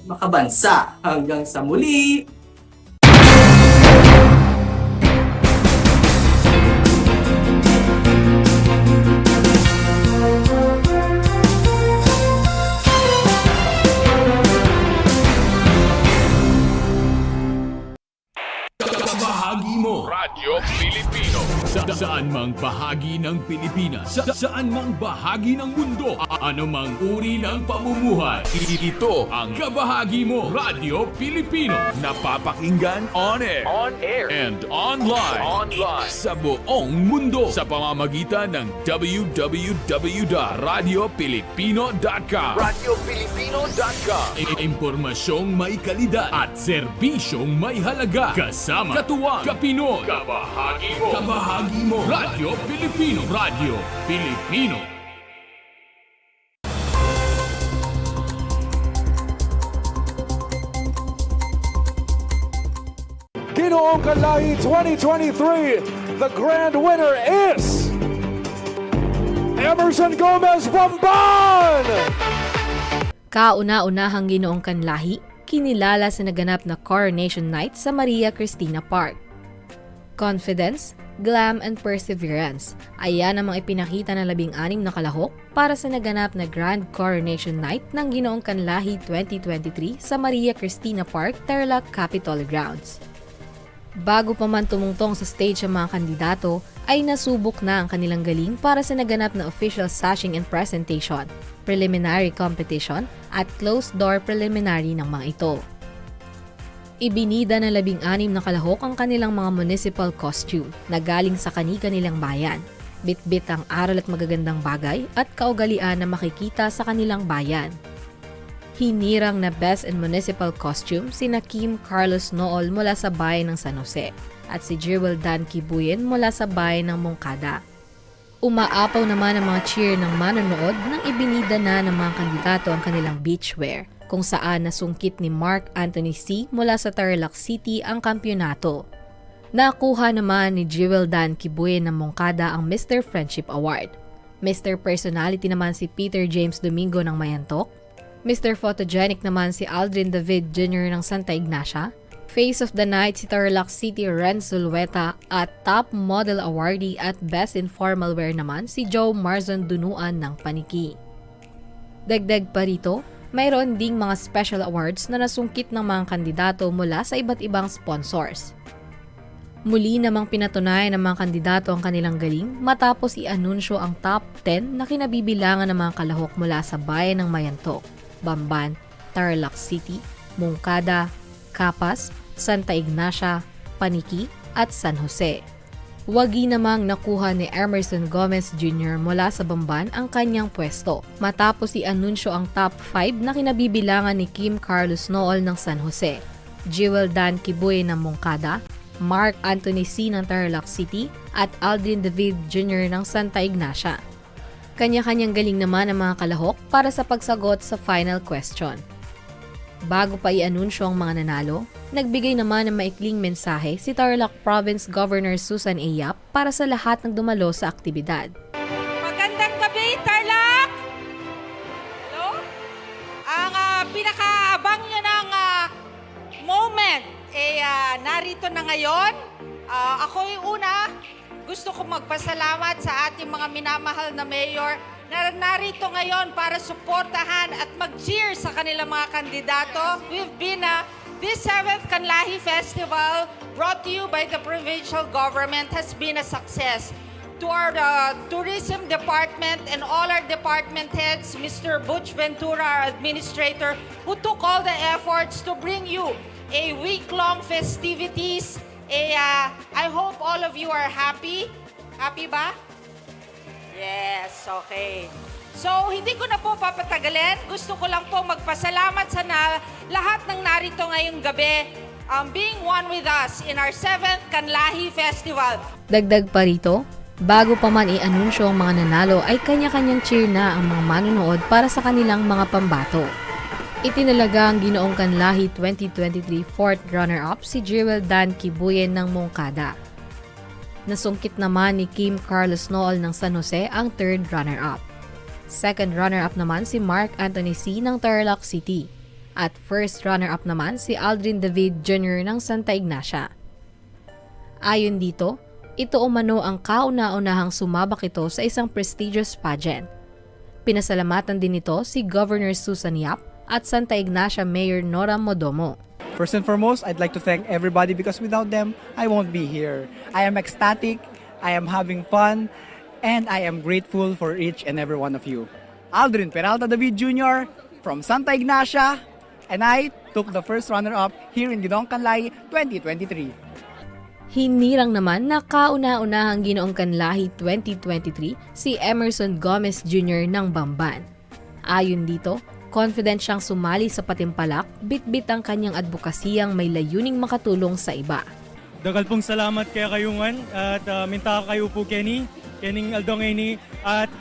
makabansa. Hanggang sa muli! Bahagi mo Radyo Pilipino saan mang bahagi ng Pilipinas, saan mang bahagi ng mundo, anumang uri ng pamumuhay. Ito ang Kabahagi Mo Radyo Pilipino, napapakinggan on air and online sa buong mundo sa pamamagitan ng www.radiopilipino.com. Impormasyong may kalidad at serbisyong may halaga, kasama katuwang Kapinoy. Kabahagi Mo Radyo Pilipino. Radyo Pilipino. Ginoong Kanlahi 2023, the grand winner is Emerson Gomez Bomban! Kauna-unahang Ginoong Kanlahi, kinilala sa naganap na Coronation Night sa Maria Cristina Park. Confidence, glam, and perseverance. Ayan ang mga ipinakita ng 16 na kalahok para sa naganap na Grand Coronation Night ng Ginoong Kanlahi 2023 sa Maria Cristina Park, Tarlac, Capitol Grounds. Bago pa man tumungtong sa stage ang mga kandidato, ay nasubok na ang kanilang galing para sa naganap na official sashing and presentation, preliminary competition at closed-door preliminary ng mga ito. Ibinida ng 16 na kalahok ang kanilang mga municipal costume na galing sa kani-kanilang bayan. Bitbit ang aral at magagandang bagay at kaugalian na makikita sa kanilang bayan. Hinirang na Best in Municipal Costume sina Kim Carlos Nool mula sa bayan ng San Jose at si Jewel Dan Kibuyen mula sa bayan ng Moncada. Umaapaw naman ang mga cheer ng manonood nang ibinida na ng mga kandidato ang kanilang beachwear, kung saan nasungkit ni Mark Anthony C. mula sa Tarlac City ang kampyonato. Nakuha naman ni Jewel Dan Kibuyen ng Moncada ang Mr. Friendship Award. Mr. Personality naman si Peter James Domingo ng Mayantok. Mr. Photogenic naman si Aldrin David Jr. ng Santa Ignacia. Face of the Night si Tarlac City Ren Sulweta at Top Model Awardee at Best Informal Wear naman si Joe Marzon Dunuan ng Paniki. Dagdag pa rito, mayroon ding mga special awards na nasungkit ng mga kandidato mula sa iba't ibang sponsors. Muli namang pinatunayan ng mga kandidato ang kanilang galing matapos i-anunsyo ang top 10 na kinabibilangan ng mga kalahok mula sa bayan ng Mayantok, Bamban, Tarlac City, Moncada, Capas, Santa Ignacia, Paniki at San Jose. Wagi namang nakuha ni Emerson Gomez Jr. mula sa Bamban ang kanyang pwesto matapos i-anunsyo ang top 5 na kinabibilangan ni Kim Carlos Nool ng San Jose, Jewel Dan Kibuyen ng Moncada, Mark Anthony C. ng Tarlac City at Aldrin David Jr. ng Santa Ignacia. Kanya-kanyang galing naman ang mga kalahok para sa pagsagot sa final question. Bago pa i-anunsyo ang mga nanalo, nagbigay naman ng maikling mensahe si Tarlac Province Governor Susan A. Yap para sa lahat ng dumalo sa aktibidad. Magandang gabi, Tarlac! Hello? Ang pinakaabang nyo ng moment narito na ngayon. Ako'y una, gusto ko magpasalamat sa ating mga minamahal na mayor na narito ngayon para suportahan at mag-cheer sa kanilang mga kandidato. We've been this 7th Kanlahi Festival brought to you by the provincial government has been a success. To our tourism department and all our department heads, Mr. Butch Ventura, our administrator, who took all the efforts to bring you a week-long festivities. I hope all of you are happy. Happy ba? Yes, okay. So, hindi ko na po papatagalin. Gusto ko lang po magpasalamat sa lahat ng narito ngayong gabi being one with us in our 7th Kanlahi Festival. Dagdag pa rito, bago pa man i-anunsyo ang mga nanalo ay kanya-kanyang cheer na ang mga manonood para sa kanilang mga pambato. Itinalaga ang Ginoong Kanlahi 2023 4th runner-up si Jewel Dan Kibuyen ng Moncada. Nasungkit naman ni Kim Carlos Nool ng San Jose ang 3rd runner-up. 2nd runner-up naman si Mark Anthony C. ng Tarlac City. At 1st runner-up naman si Aldrin David Jr. ng Santa Ignacia. Ayon dito, ito umano ang kauna-unahang sumabak ito sa isang prestigious pageant. Pinasalamatan din ito si Governor Susan Yap at Santa Ignacia Mayor Nora Modomo. First and foremost, I'd like to thank everybody because without them, I won't be here. I am ecstatic, I am having fun, and I am grateful for each and every one of you. Aldrin Peralta David Jr. from Santa Ignacia, and I took the first runner-up here in Ginoong Kanlahi 2023. Hinirang naman na kauna-unahang Ginoong Kanlahi 2023 si Emerson Gomez Jr. ng Bamban. Ayon dito, confident siyang sumali sa patimpalak, bitbit ang kanyang advokasiyang may layuning makatulong sa iba. Dagal pong salamat kay kayungan at minta kayo po Kening Aldongeni at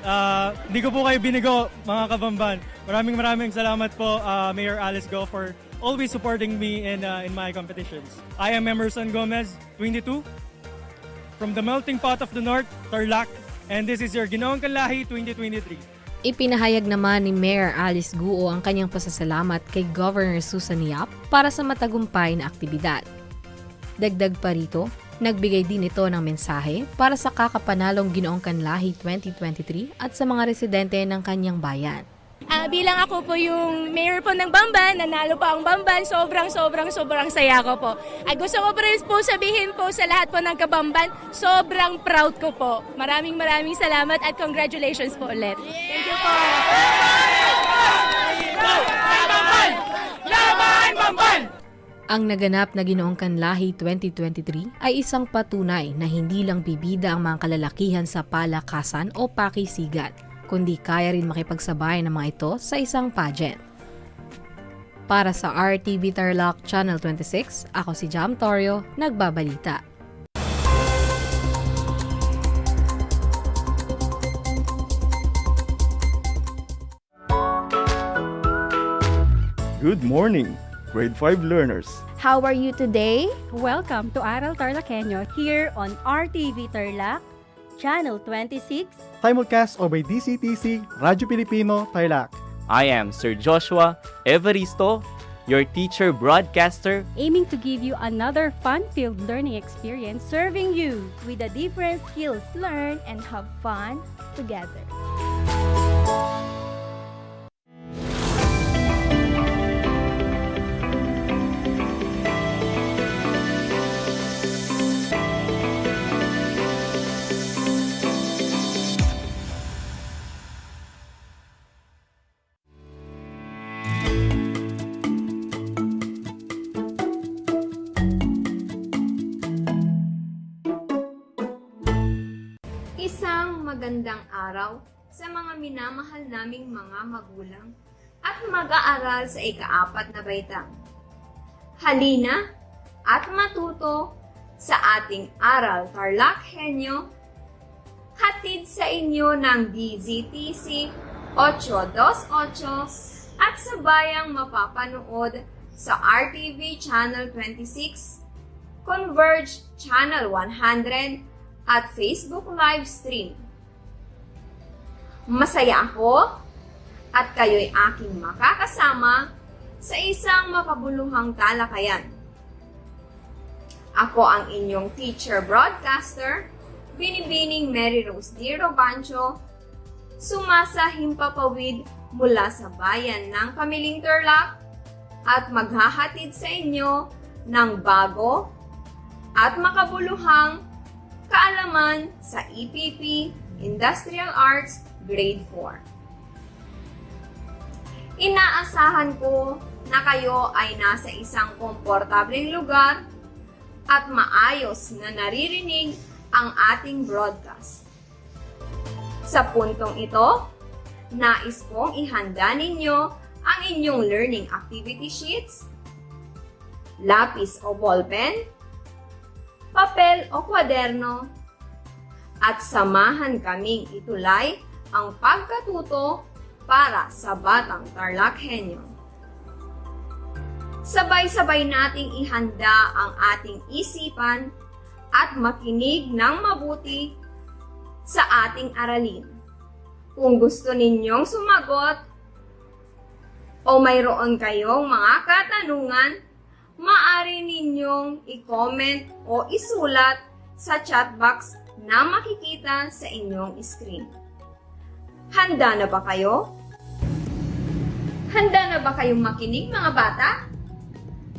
hindi ko po kayo binigo mga kabamban. Maraming salamat po Mayor Alice Go for always supporting me in my competitions. I am Emerson Gomez, 22, from the melting pot of the North, Tarlac, and this is your Ginoong Kanlahi 2023. Ipinahayag naman ni Mayor Alice Guo ang kanyang pasasalamat kay Governor Susan Yap para sa matagumpay na aktibidad. Dagdag pa rito, nagbigay din ito ng mensahe para sa kakapanalong Ginoong Kanlahi 2023 at sa mga residente ng kanyang bayan. Bilang ako po yung mayor po ng Bamban, nanalo pa ang Bamban, sobrang saya ko po. At gusto ko pa rin po sabihin po sa lahat po ng kabamban, sobrang proud ko po. Maraming salamat at congratulations po ulit. Thank you po. Ang naganap na Ginoong Kanlahi 2023 ay isang patunay na hindi lang bibida ang mga kalalakihan sa palakasan o pakisigan, kundi kaya rin makipagsabay ng mga ito sa isang pageant. Para sa RTV Tarlac Channel 26, ako si Jam Torio, nagbabalita. Good morning, grade 5 learners. How are you today? Welcome to Aral TarlakHenyo here on RTV Tarlac, Channel 26. Simulcast over DCTC, Radyo Pilipino, Tarlac. I am Sir Joshua Evaristo, your teacher broadcaster, Aiming to give you another fun-filled learning experience, serving you with the different skills learn and have fun together. Isang magandang araw sa mga minamahal naming mga magulang at mag-aaral sa ika-4 na baitang. Halina at matuto sa ating Aral TarlakHenyo, hatid sa inyo ng DZTC 828 at sabayang mapapanood sa RTV Channel 26, Converge Channel 100, at Facebook live stream. Masaya ako at kayo'y aking makakasama sa isang makabuluhang talakayan. Ako ang inyong teacher broadcaster, Binibining Mary Rose D. Robancho, sumasahimpapawid mula sa bayan ng Pamiling Tarlac at maghahatid sa inyo ng bago at makabuluhang kaalaman sa EPP Industrial Arts Grade 4. Inaasahan ko na kayo ay nasa isang komportableng lugar at maayos na naririnig ang ating broadcast. Sa puntong ito, nais kong ihanda ninyo ang inyong learning activity sheets, lapis o ballpen, papel o kwaderno, at samahan kaming itulay ang pagkatuto para sa Batang TarlakHenyo. Sabay-sabay nating ihanda ang ating isipan at makinig ng mabuti sa ating aralin. Kung gusto ninyong sumagot o mayroon kayong mga katanungan, maaari ninyong i-comment o isulat sa chat box na makikita sa inyong screen. Handa na ba kayo? Handa na ba kayong makinig, mga bata?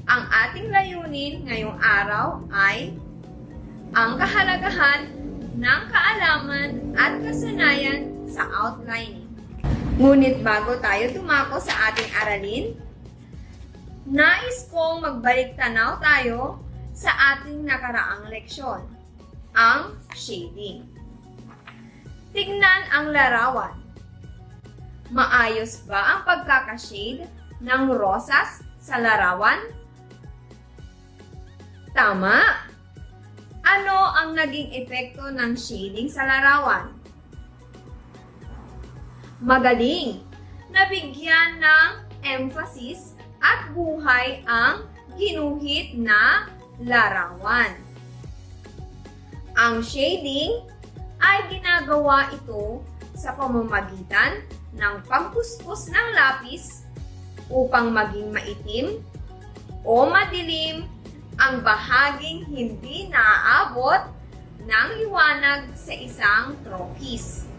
Ang ating layunin ngayong araw ay ang kahalagahan ng kaalaman at kasanayan sa outlining. Ngunit bago tayo tumako sa ating aralin, nais kong magbalik tanaw tayo sa ating nakaraang leksyon, ang shading. Tignan ang larawan. Maayos ba ang pagkakashade ng rosas sa larawan? Tama! Ano ang naging epekto ng shading sa larawan? Magaling! Nabigyan ng emphasis at buhay ang ginuhit na larawan. Ang shading ay ginagawa ito sa pamamagitan ng pagkuskus ng lapis upang maging maitim o madilim ang bahaging hindi naaabot ng liwanag sa isang tropis.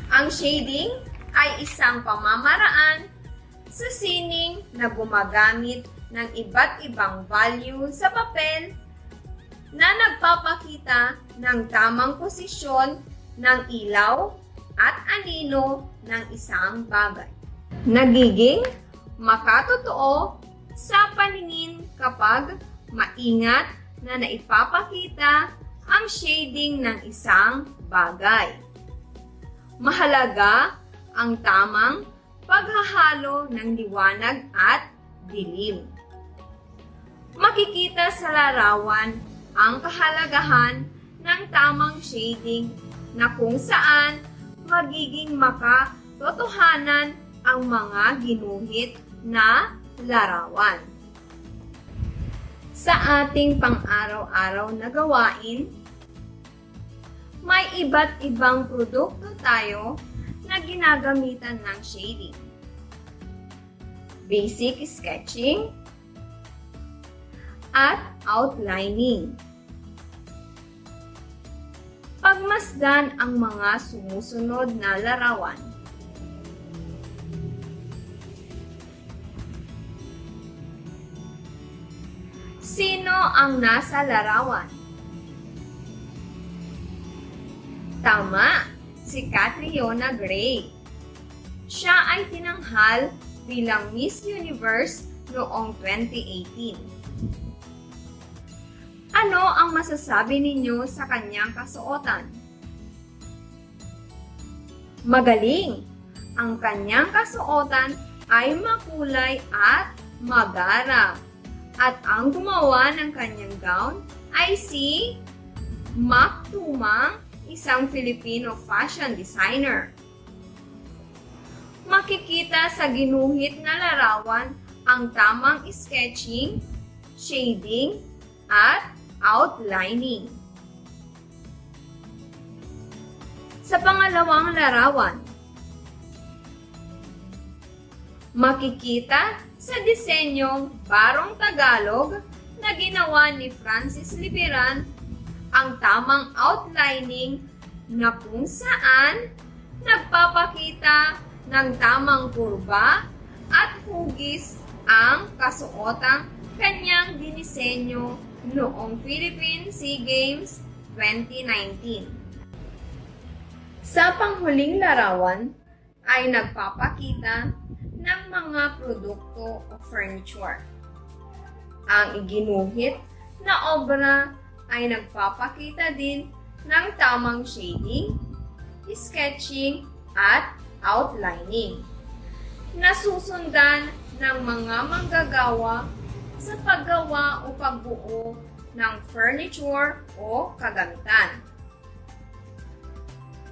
Ang shading ay isang pamamaraan sa sining na gumagamit ng iba't ibang value sa papel na nagpapakita ng tamang posisyon ng ilaw at anino ng isang bagay. Nagiging makatotoo sa paningin kapag maingat na naipapakita ang shading ng isang bagay. Mahalaga ang tamang paghahalo ng liwanag at dilim. Makikita sa larawan ang kahalagahan ng tamang shading na kung saan magiging makatotohanan ang mga ginuhit na larawan. Sa ating pang-araw-araw na gawain, may iba't ibang produkto tayo na ginagamitan ng shading. Basic sketching at outlining. Pagmasdan ang mga sumusunod na larawan. Sino ang nasa larawan? Tama, si Catriona Gray. Siya ay tinanghal bilang Miss Universe noong 2018. Ano ang masasabi ninyo sa kanyang kasuotan? Magaling! Ang kanyang kasuotan ay makulay at magara. At ang gumawa ng kanyang gown ay si Mac Tumang, isang Filipino fashion designer. Makikita sa ginuhit na larawan ang tamang sketching, shading, at outlining. Sa pangalawang larawan, makikita sa disenyong Barong Tagalog na ginawa ni Francis Liberan ang tamang outlining na kung saan nagpapakita ng tamang kurba at hugis ang kasuotang kanyang dinisenyo noong Philippine SEA Games 2019. Sa panghuling larawan ay nagpapakita ng mga produkto o furniture. Ang iginuhit na obra ay nagpapakita din ng tamang shading, sketching, at outlining. Nasusundan ng mga manggagawa sa paggawa o pagbuo ng furniture o kagamitan.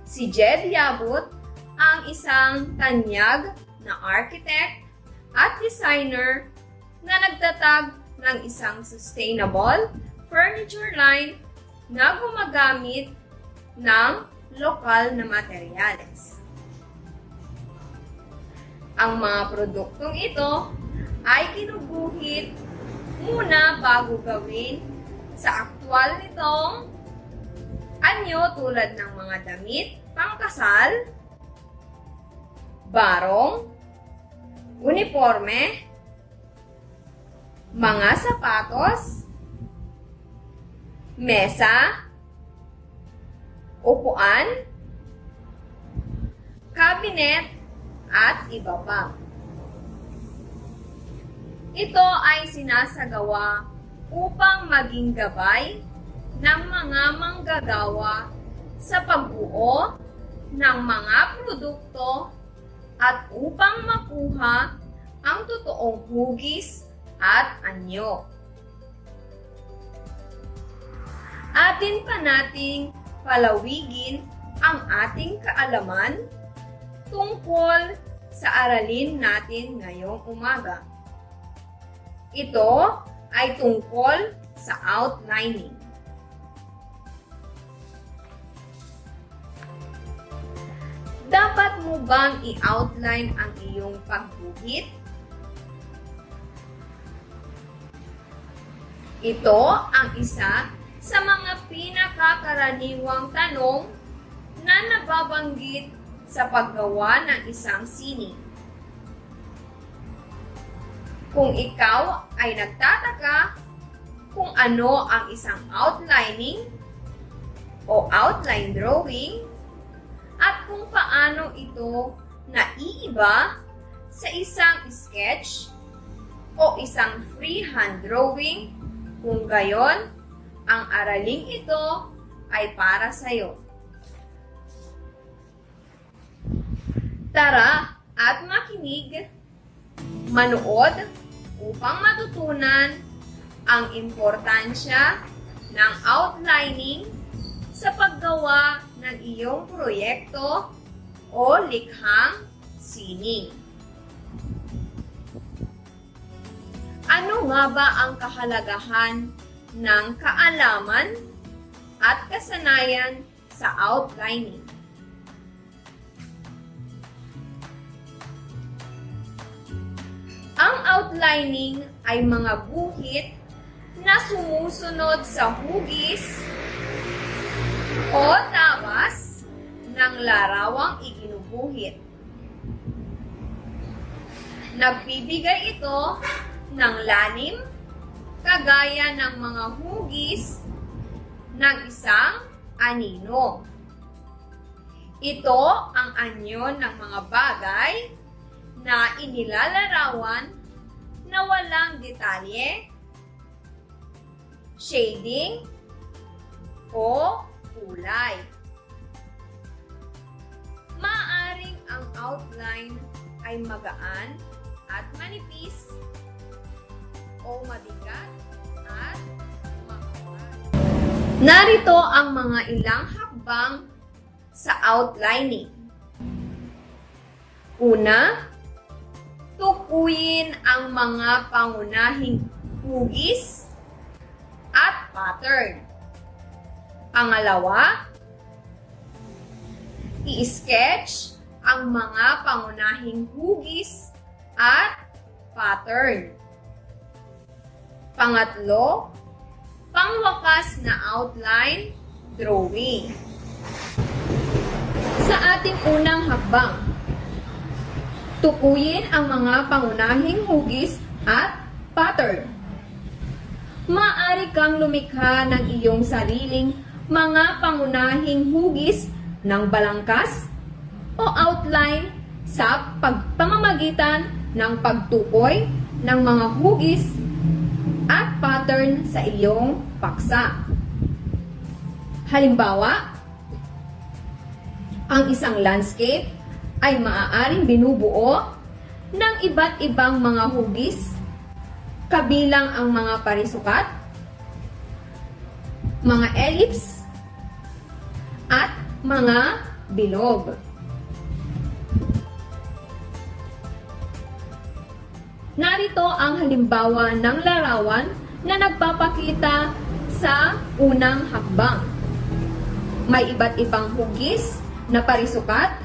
Si Jed Yabut ang isang tanyag na architect at designer na nagtatag ng isang sustainable furniture line na gumagamit ng lokal na materyales. Ang mga produktong ito ay ginuguhit muna bago gawin sa aktwal nitong anyo tulad ng mga damit, pangkasal, barong, uniforme, mga sapatos, mesa, upuan, cabinet, at iba pa. Ito ay sinasagawa upang maging gabay ng mga manggagawa sa pagbuo ng mga produkto at upang makuha ang totoong hugis at anyo. Atin pa nating palawigin ang ating kaalaman tungkol sa aralin natin ngayong umaga. Ito ay tungkol sa outlining. Dapat mo bang i-outline ang iyong pagguhit? Ito ang isa sa mga pinakakaraniwang tanong na nababanggit sa paggawa ng isang sining. Kung ikaw ay nagtataka kung ano ang isang outlining o outline drawing at kung paano ito naiiba sa isang sketch o isang freehand drawing, kung gayon, ang araling ito ay para sa iyo. Tara at makinig, manood upang matutunan ang importansya ng outlining sa paggawa ng iyong proyekto o likhang sining. Ano nga ba ang kahalagahan ng kaalaman at kasanayan sa outlining? Ang outlining ay mga guhit na sumusunod sa hugis o tabas ng larawang iginuguhit. Nagbibigay ito ng lalim kagaya ng mga hugis ng isang anino. Ito ang anyo ng mga bagay na inilalarawan na walang detalye, shading, o kulay. Maaaring ang outline ay magaan at manipis o mabigat at makapal. Narito ang mga ilang hakbang sa outlining. Una, tukuyin ang mga pangunahing hugis at pattern. Pangalawa, i-sketch ang mga pangunahing hugis at pattern. Pangatlo, pangwakas na outline drawing. Sa ating unang hakbang, tukuyin ang mga pangunahing hugis at pattern. Maaari kang lumikha ng iyong sariling mga pangunahing hugis ng balangkas o outline sa pamamagitan ng pagtukoy ng mga hugis at pattern sa iyong paksa. Halimbawa, ang isang landscape ay maaaring binubuo ng iba't ibang mga hugis, kabilang ang mga parisukat, mga ellipse, at mga bilog. Narito ang halimbawa ng larawan na nagpapakita sa unang hakbang. May iba't ibang hugis na parisukat,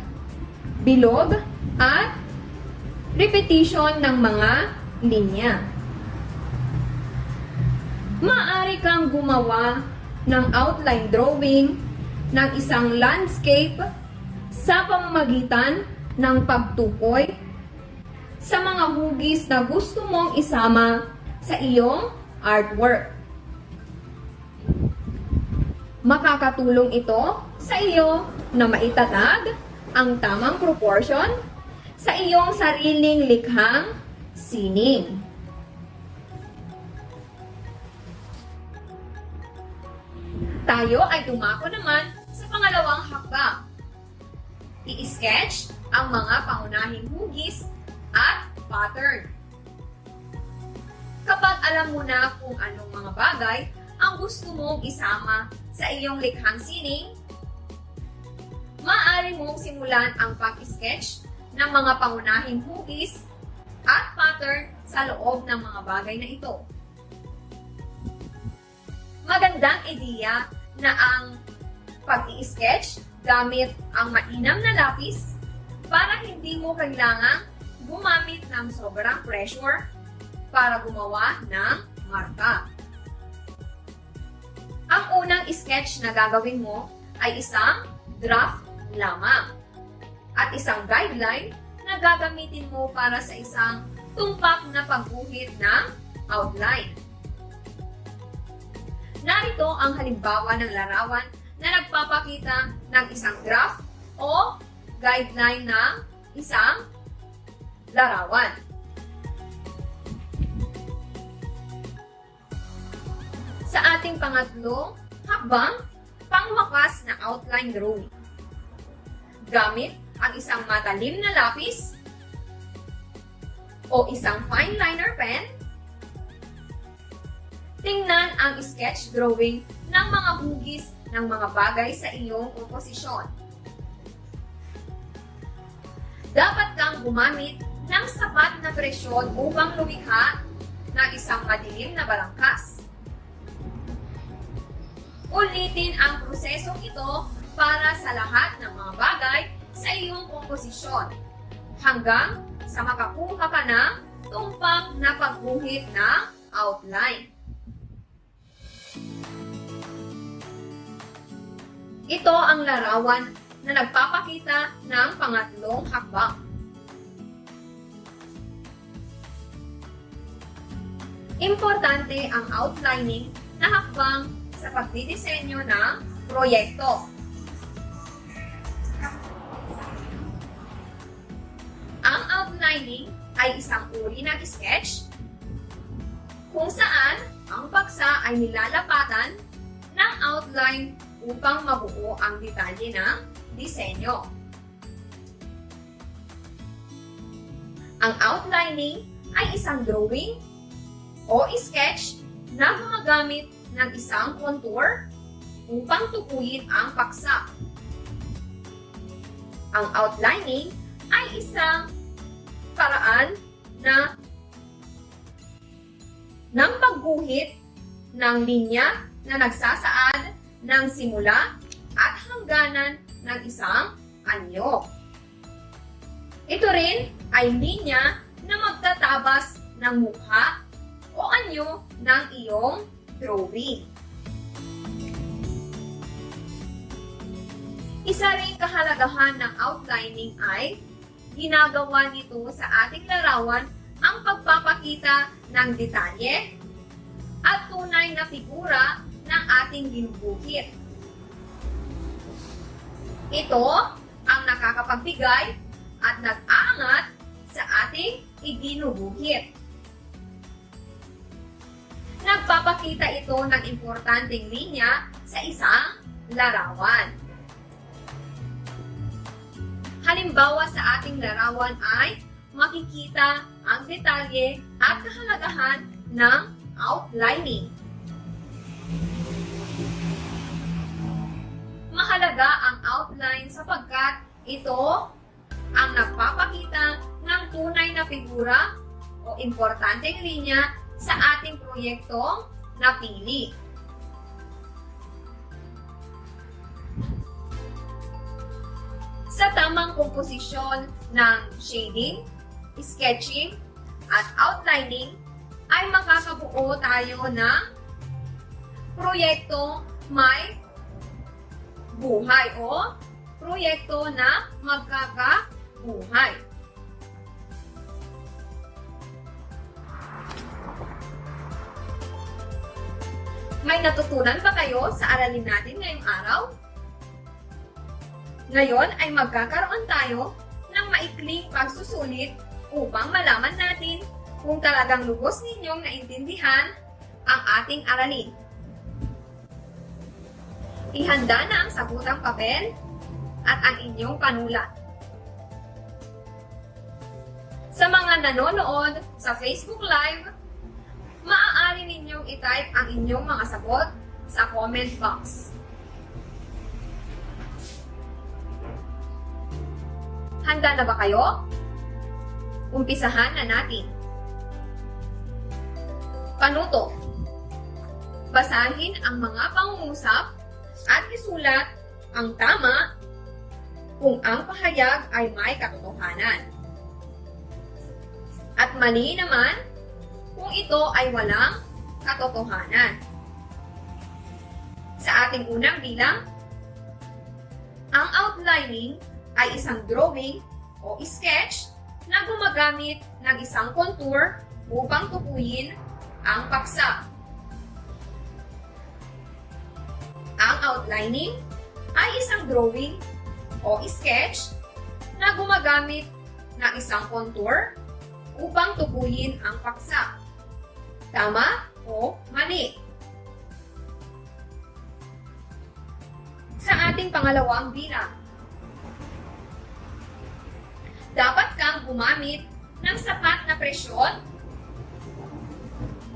bilog, at repetition ng mga linya. Maaari kang gumawa ng outline drawing ng isang landscape sa pamamagitan ng pagtukoy sa mga hugis na gusto mong isama sa iyong artwork. Makakatulong ito sa iyo na maitatag ang tamang proportion sa iyong sariling likhang sining. Tayo ay dumako naman sa pangalawang hakbang. I-sketch ang mga pangunahing hugis at pattern. Kapag alam mo na kung anong mga bagay ang gusto mong isama sa iyong likhang sining, maaari mong simulan ang pag-sketch ng mga pangunahing hugis at pattern sa loob ng mga bagay na ito. Magandang ideya na ang pag-i-sketch gamit ang mainam na lapis para hindi mo kailangang gumamit ng sobrang pressure para gumawa ng marka. Ang unang sketch na gagawin mo ay isang draft lamang. at isang guideline na gagamitin mo para sa isang tumpak na pagguhit ng outline. Narito ang halimbawa ng larawan na nagpapakita ng isang graph o guideline ng isang larawan. Sa ating pangatlong hakbang, pangwakas na outline drawing. Gamit ang isang matalim na lapis o isang fine liner pen, tingnan ang sketch drawing ng mga hugis ng mga bagay sa iyong komposisyon. Dapat kang gumamit ng sapat na presyon upang lumikha ng isang madilim na balangkas. Ulitin ang prosesong ito para sa lahat ng mga bagay sa iyong komposisyon hanggang sa makakuha ka ng tumpak na pagguhit ng outline. Ito ang larawan na nagpapakita ng pangatlong hakbang. Importante ang outlining na hakbang sa pagdidisenyo ng proyekto. Ang outlining ay isang uri ng sketch kung saan ang paksa ay nilalapatan ng outline upang mabuo ang detalye ng disenyo. Ang outlining ay isang drawing o sketch na gumagamit ng isang contour upang tukuyin ang paksa. Ang outlining ay isang paraan ng pagguhit ng linya na nagsasaad ng simula at hangganan ng isang anyo. Ito rin ay linya na magtatabas ng mukha o anyo ng iyong drawing. Isa ring kahalagahan ng outlining ay ginagawa nito sa ating larawan ang pagpapakita ng detalye at tunay na figura ng ating ginuguhit. Ito ang nakakapagbigay at nag-aangat sa ating iginuguhit. Nagpapakita ito ng importanteng linya sa isang larawan. Halimbawa sa ating larawan ay makikita ang detalye at kahalagahan ng outlining. Mahalaga ang outline sapagkat ito ang nagpapakita ng tunay na figura o importanteng linya sa ating proyektong napili. Sa tamang komposisyon ng shading, sketching, at outlining, ay makakabuo tayo ng proyektong may buhay o proyekto na magkakabuhay. May natutunan ba kayo sa aralin natin ngayong araw? Ngayon ay magkakaroon tayo ng maikling pagsusulit upang malaman natin kung talagang lubos ninyong naintindihan ang ating aralin. Ihanda na ang sagutang papel at ang inyong panulat. Sa mga nanonood sa Facebook Live, maaari ninyong i-type ang inyong mga sagot sa comment box. Handa na ba kayo? Umpisahan na natin. Panuto. Basahin ang mga pangungusap at isulat ang tama kung ang pahayag ay may katotohanan. At mali naman kung ito ay walang katotohanan. Sa ating unang bilang, ang outlining ay isang drawing o sketch na gumagamit ng isang contour upang tukuyin ang paksa. Ang outlining ay isang drawing o sketch na gumagamit ng isang contour upang tukuyin ang paksa. Tama o mali? Sa ating pangalawang bilang, dapat kang gumamit ng sapat na presyon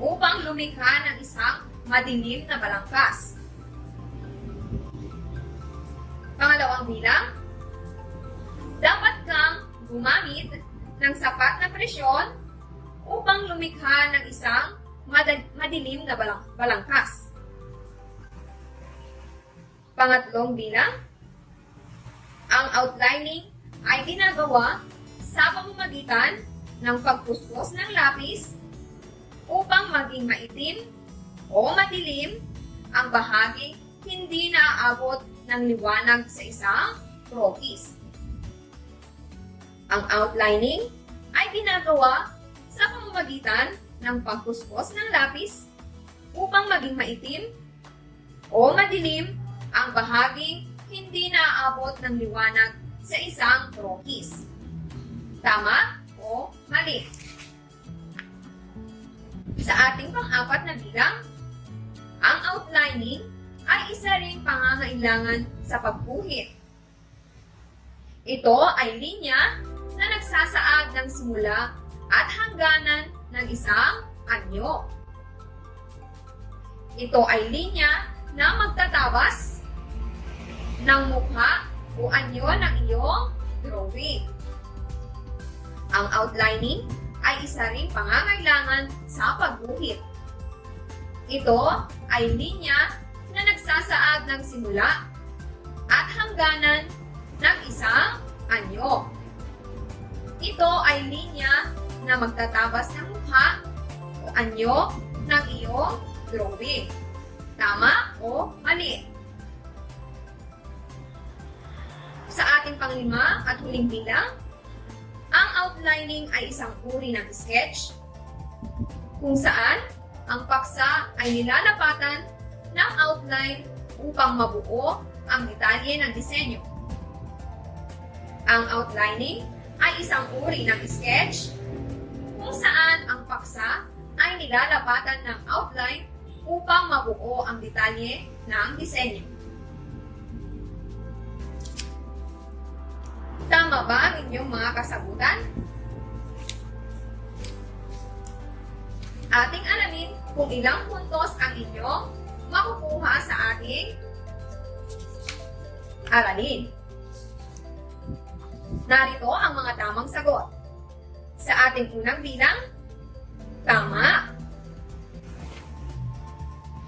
upang lumikha ng isang madilim na balangkas. Pangalawang bilang, dapat kang gumamit ng sapat na presyon upang lumikha ng isang madilim na balangkas. Pangatlong bilang, ang outlining ay ginagawa sa pamamagitan ng pagpuspos ng lapis upang maging maitim o madilim ang bahaging hindi naaabot ng liwanag sa isang croquis. Ang outlining ay ginagawa sa pamamagitan ng pagpuspos ng lapis upang maging maitim o madilim ang bahaging hindi naaabot ng liwanag sa isang croquis. Tama o mali? Sa ating pang-apat na bilang, ang outlining ay isa ring pangangailangan sa pagguhit. Ito ay linya na nagsasaad ng simula at hangganan ng isang anyo. Ito ay linya na magtatabas ng mukha o anyo ng iyong drawing. Ang outlining ay isa ring pangangailangan sa pagguhit. Ito ay linya na nagsasaad ng simula at hangganan ng isang anyo. Ito ay linya na magtatabas ng mukha o anyo ng iyong drawing. Tama o mali? Sa ating panglima at huling bilang, ang outlining ay isang uri ng sketch kung saan ang paksa ay nilalapatan ng outline upang mabuo ang detalye ng disenyo. Ang outlining ay isang uri ng sketch kung saan ang paksa ay nilalapatan ng outline upang mabuo ang detalye ng disenyo. Tama ba ang inyong mga kasagutan? Ating alamin kung ilang puntos ang inyong makukuha sa ating aralin. Narito ang mga tamang sagot. Sa ating unang bilang, tama.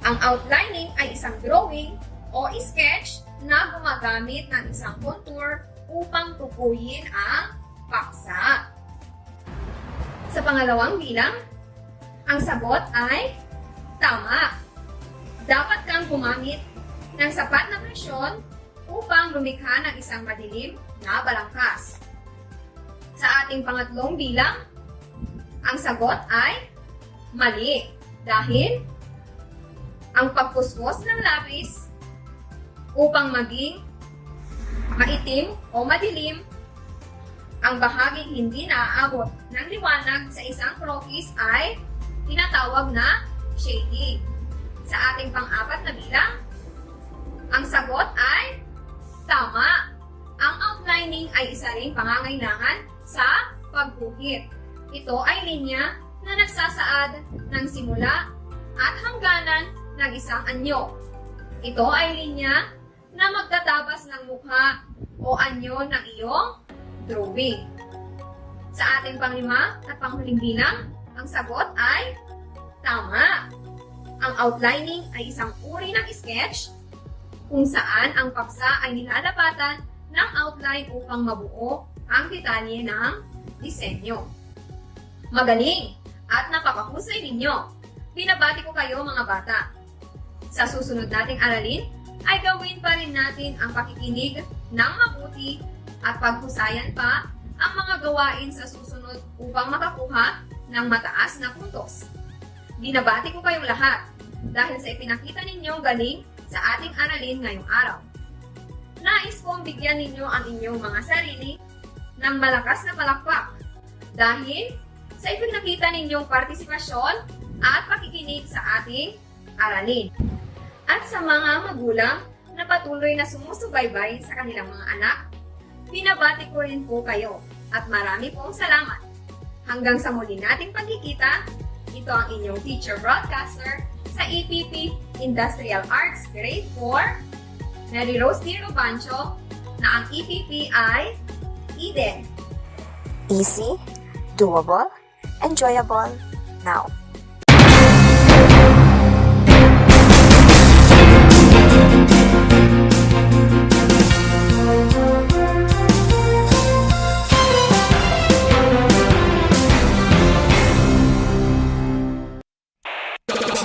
Ang outlining ay isang drawing o sketch na gumagamit ng isang contour upang tukuyin ang paksa. Sa pangalawang bilang, ang sagot ay tama. Dapat kang gumamit ng sapat na presyon upang lumikha ng isang madilim na balangkas. Sa ating pangatlong bilang, ang sagot ay mali dahil ang pagpuspos ng lapis upang maging maitim o madilim ang bahaging hindi naaabot ng liwanag sa isang croquis ay tinatawag na shading. Sa ating pang-apat na bilang, ang sagot ay tama. Ang outlining ay isa ring pangangailangan sa pagguhit. Ito ay linya na nagsasaad ng simula at hangganan ng isang anyo. Ito ay linya na magtatabas ng mukha o anyo ng iyong drawing. Sa ating panglima at panghuling bilang, ang sagot ay tama. Ang outlining ay isang uri ng sketch kung saan ang paksa ay nilalapatan ng outline upang mabuo ang detalye ng disenyo. Magaling at napakahusay ninyo. Binabati ko kayo mga bata. Sa susunod nating aralin, ay gawin pa rin natin ang pakikinig ng mabuti at paghusayan pa ang mga gawain sa susunod upang makakuha ng mataas na puntos. Binabati ko kayong lahat dahil sa ipinakita ninyong galing sa ating aralin ngayong araw. Nais kong bigyan ninyo ang inyong mga sarili ng malakas na palakpak dahil sa ipinakita ninyong partisipasyon at pakikinig sa ating aralin. At sa mga magulang na patuloy na sumusubaybay sa kanilang mga anak, binabati ko rin po kayo at marami pong salamat. Hanggang sa muli nating pagkikita, ito ang inyong teacher broadcaster sa EPP Industrial Arts Grade 4, Mary Rose D. Rubancho, na ang EPP ay Eden. Easy, doable, enjoyable, now.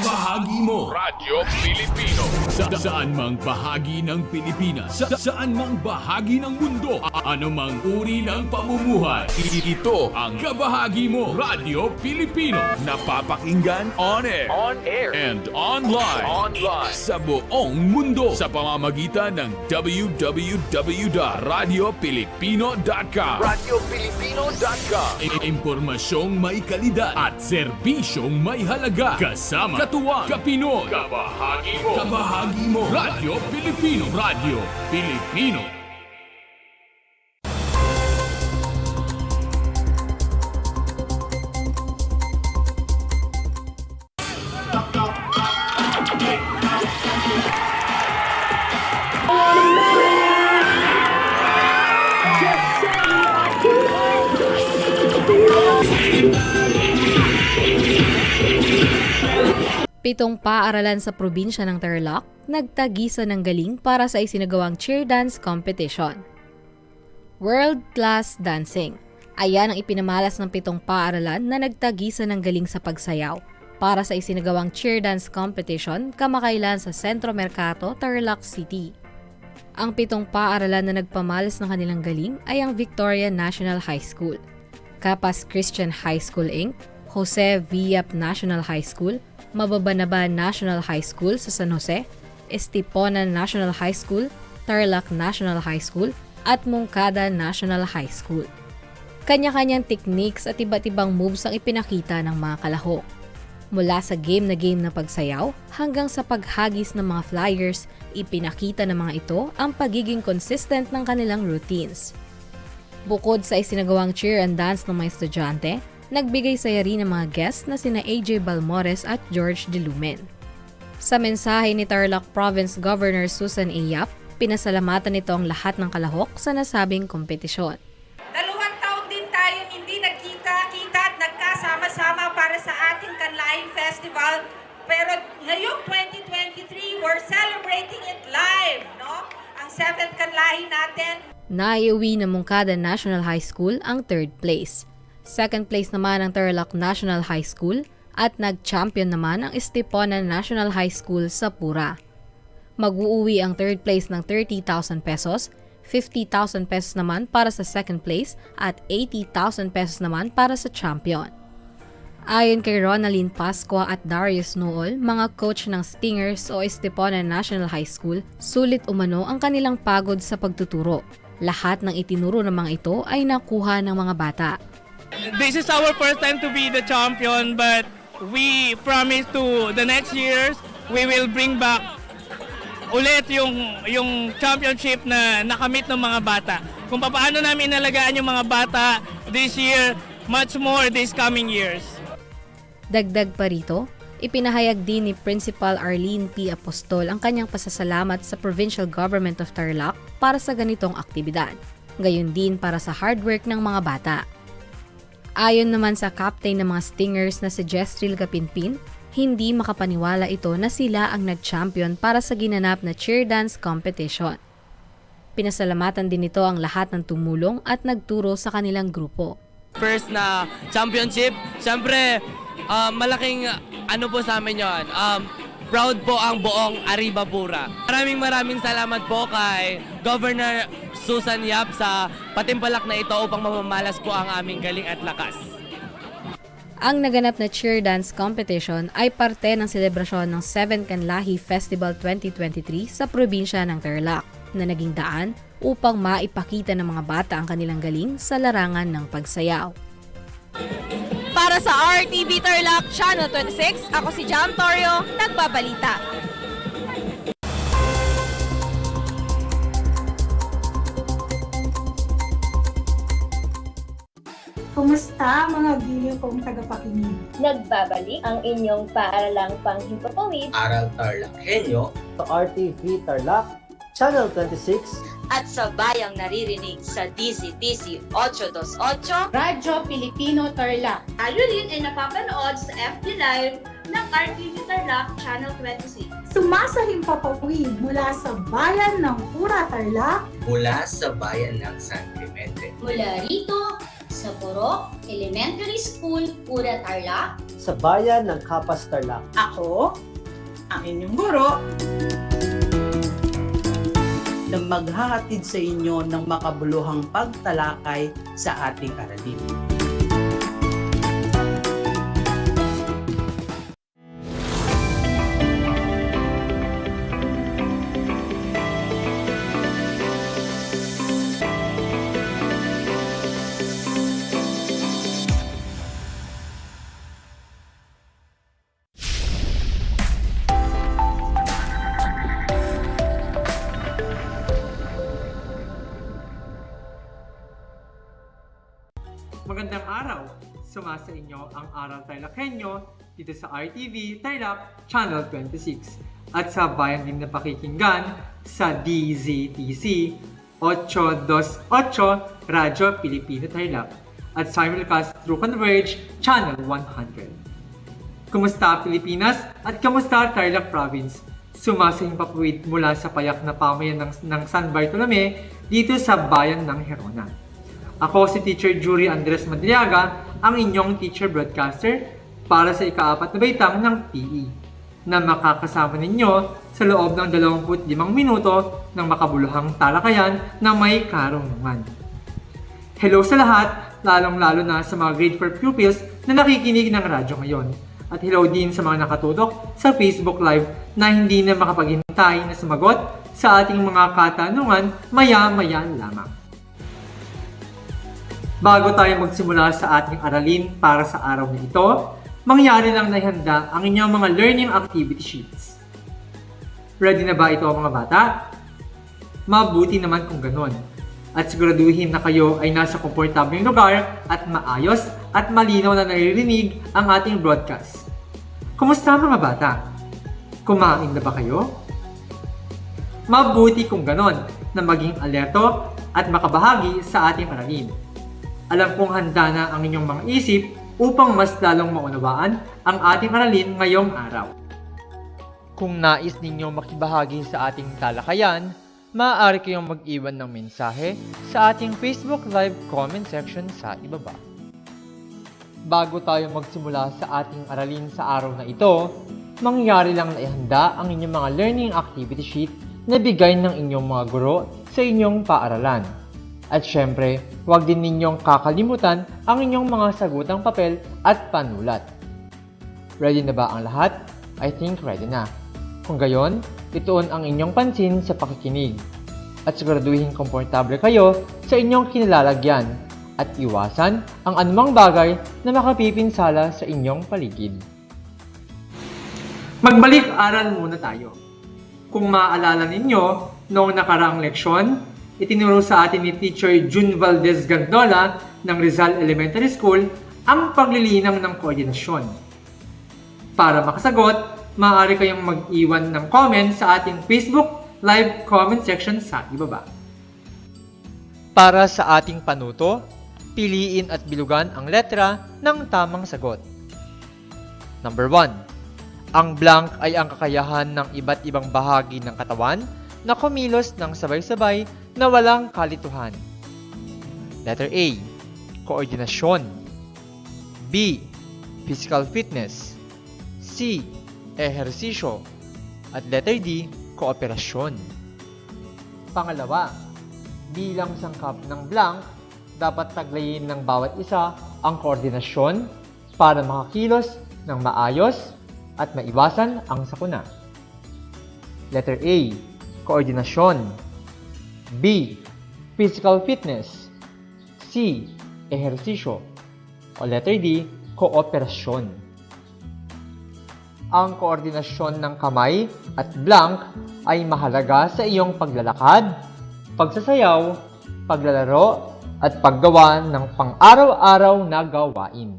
Bahagi mo Radyo Pilipino saan mang bahagi ng Pilipinas, saan mang bahagi ng mundo, anumang uri ng pamumuhay. Ito ang Kabahagi Mo Radyo Pilipino, napapakinggan on air, and online sa buong mundo sa pamamagitan ng www.radiopilipino.com. Impormasyong may kalidad at serbisyong may halaga, kasama katuwang Kapinoy. Kabahagi Mo. Kabahagi Mo Radyo Pilipino. Radyo Pilipino. Pitong paaralan sa probinsya ng Tarlac nagtagisan ng galing para sa isinagawang cheer dance competition. World-class dancing. Ayan ang ipinamalas ng pitong paaralan na nagtagisan ng galing sa pagsayaw para sa isinagawang cheer dance competition kamakailan sa Sentro Mercato, Tarlac City. Ang pitong paaralan na nagpamalas ng kanilang galing ay ang Victoria National High School, Capas Christian High School Inc., Jose Villap National High School, Mababanaba National High School sa San Jose, Estiponan National High School, Tarlac National High School, at Moncada National High School. Kanya-kanyang techniques at iba't ibang moves ang ipinakita ng mga kalahok. Mula sa game na pagsayaw hanggang sa paghagis ng mga flyers, ipinakita ng mga ito ang pagiging consistent ng kanilang routines. Bukod sa isinagawang cheer and dance ng mga estudyante, nagbigay saya rin ng mga guests na sina AJ Balmores at George De Lumen. Sa mensahe ni Tarlac Province Governor Susan A. Yap, pinasalamatan nito ang lahat ng kalahok sa nasabing kompetisyon. 2 taon din tayo hindi nagkita-kita at nagkasama-sama para sa ating Kanlaing Festival. Pero ngayong 2023, we're celebrating it live, no? Ang 7th Kanlahi natin. Naiuwi ng Moncada National High School ang 3rd place. Second place naman ang Tarlac National High School at nag-champion naman ang Estiponan National High School sa Pura. Mag-uuwi ang 3rd place ng 30,000 pesos, 50,000 pesos naman para sa second place at 80,000 pesos naman para sa champion. Ayon kay Ronaldine Pascua at Darius Nool, mga coach ng Stingers o Estiponan National High School, sulit umano ang kanilang pagod sa pagtuturo. Lahat ng itinuro ng mga ito ay nakuha ng mga bata. This is our first time to be the champion, but we promise to the next years we will bring back ulit yung championship na nakamit ng mga bata. Kung paano namin inalagaan yung mga bata this year, much more this coming years. Dagdag pa rito, ipinahayag din ni Principal Arlene P. Apostol ang kanyang pasasalamat sa Provincial Government of Tarlac para sa ganitong aktibidad. Gayon din para sa hard work ng mga bata. Ayon naman sa captain ng mga Stingers na si Jestril Kapinpin, hindi makapaniwala ito na sila ang nag-champion para sa ginanap na cheer dance competition. Pinasalamatan din nito ang lahat ng tumulong at nagturo sa kanilang grupo. First na championship, syempre malaking ano po sa amin yun. proud po ang buong Aribabura. Maraming salamat po kay Governor Susan Yap sa patimpalak na ito upang mamamalas po ang aming galing at lakas. Ang naganap na cheer dance competition ay parte ng selebrasyon ng 7 Kanlahi Festival 2023 sa probinsya ng Tarlac na naging daan upang maipakita ng mga bata ang kanilang galing sa larangan ng pagsayaw. Para sa RTV Tarlac Channel 26, ako si Jam Torio, nagbabalita. Kumusta mga giliw kong tagapakinig? Nagbabalik ang inyong paaralang panghimpapawid, Aral TarlakHenyo, sa RTV Tarlac, Channel 26, at sa bayang naririnig sa DZTC 828, Radyo Pilipino Tarlac. Tayo rin ay napapanood sa FB Live ng RTV Tarlac Channel 26. Sumasahimpapawid mula sa bayan ng Pura Tarlac, mula sa bayan ng San Clemente, mula rito sa Purok Elementary School, Pura Tarlac, sa bayan ng Kapas Tarlac. Ako, ang inyong guro, na maghahatid sa inyo ng makabuluhang pagtalakay sa ating aralin. Magandang araw! Sumasa inyo ang Aral TarlakHenyo dito sa RTV Tarlac Channel 26 at sa bayan din na pakikinggan sa DZTC 828 Radyo Pilipino Tarlac at simulcast through Converge Channel 100. Kumusta Pilipinas at kamusta Tarlac Province? Sumasahimpapawid mula sa payak na pamayan ng San Bartolome dito sa bayan ng Herona. Ako si Teacher Jury Andres Madriaga, ang inyong teacher broadcaster para sa ika-4 na baitang ng PE na makakasama ninyo sa loob ng 25 minuto ng makabuluhang talakayan na may karunungan. Hello sa lahat, lalong-lalo na sa mga grade 4 pupils na nakikinig ng radyo ngayon. At hello din sa mga nakatutok sa Facebook Live na hindi na makapaghintay na sumagot sa ating mga katanungan maya-maya lamang. Bago tayo magsimula sa ating aralin para sa araw na ito, mangyari lang na ihanda ang inyong mga learning activity sheets. Ready na ba ito mga bata? Mabuti naman kung ganon. At siguraduhin na kayo ay nasa komportableng lugar at maayos at malinaw na naririnig ang ating broadcast. Kumusta mga bata? Kumain na ba kayo? Mabuti kung ganon na maging alerto at makabahagi sa ating aralin. Alam kong handa na ang inyong mga isip upang mas lalong maunawaan ang ating aralin ngayong araw. Kung nais ninyong makibahagi sa ating talakayan, maaari kayong mag-iwan ng mensahe sa ating Facebook Live comment section sa ibaba. Bago tayo magsimula sa ating aralin sa araw na ito, mangyari lang na ihanda ang inyong mga learning activity sheet na bigay ng inyong mga guro sa inyong paaralan. At syempre, huwag din ninyong kakalimutan ang inyong mga sagutang papel at panulat. Ready na ba ang lahat? I think ready na. Kung gayon, ituon ang inyong pansin sa pakikinig. At siguraduhin komportable kayo sa inyong kinalalagyan at iwasan ang anumang bagay na makapipinsala sa inyong paligid. Magbalik-aral muna tayo. Kung maaalala ninyo, noong nakaraang leksyon, itinuro sa atin ni Teacher June Valdez Gandola ng Rizal Elementary School ang paglilinang ng koordinasyon. Para makasagot, maaari kayong mag-iwan ng comment sa ating Facebook Live comment section sa ibaba. Para sa ating panuto, piliin at bilugan ang letra ng tamang sagot. Number 1. Ang blank ay ang kakayahan ng iba't ibang bahagi ng katawan na kumilos ng sabay-sabay na walang kalituhan. Letter A. Koordinasyon. B. Physical fitness. C. Ehersisyo. At letter D, kooperasyon. Pangalawa, bilang sangkap ng blank, dapat taglayin ng bawat isa ang koordinasyon para makakilos ng maayos at maiwasan ang sakuna. Letter A, koordinasyon. B, physical fitness. C, ehersisyo. O letter D, kooperasyon. Ang koordinasyon ng kamay at blank ay mahalaga sa iyong paglalakad, pagsasayaw, paglalaro, at paggawa ng pang-araw-araw na gawain.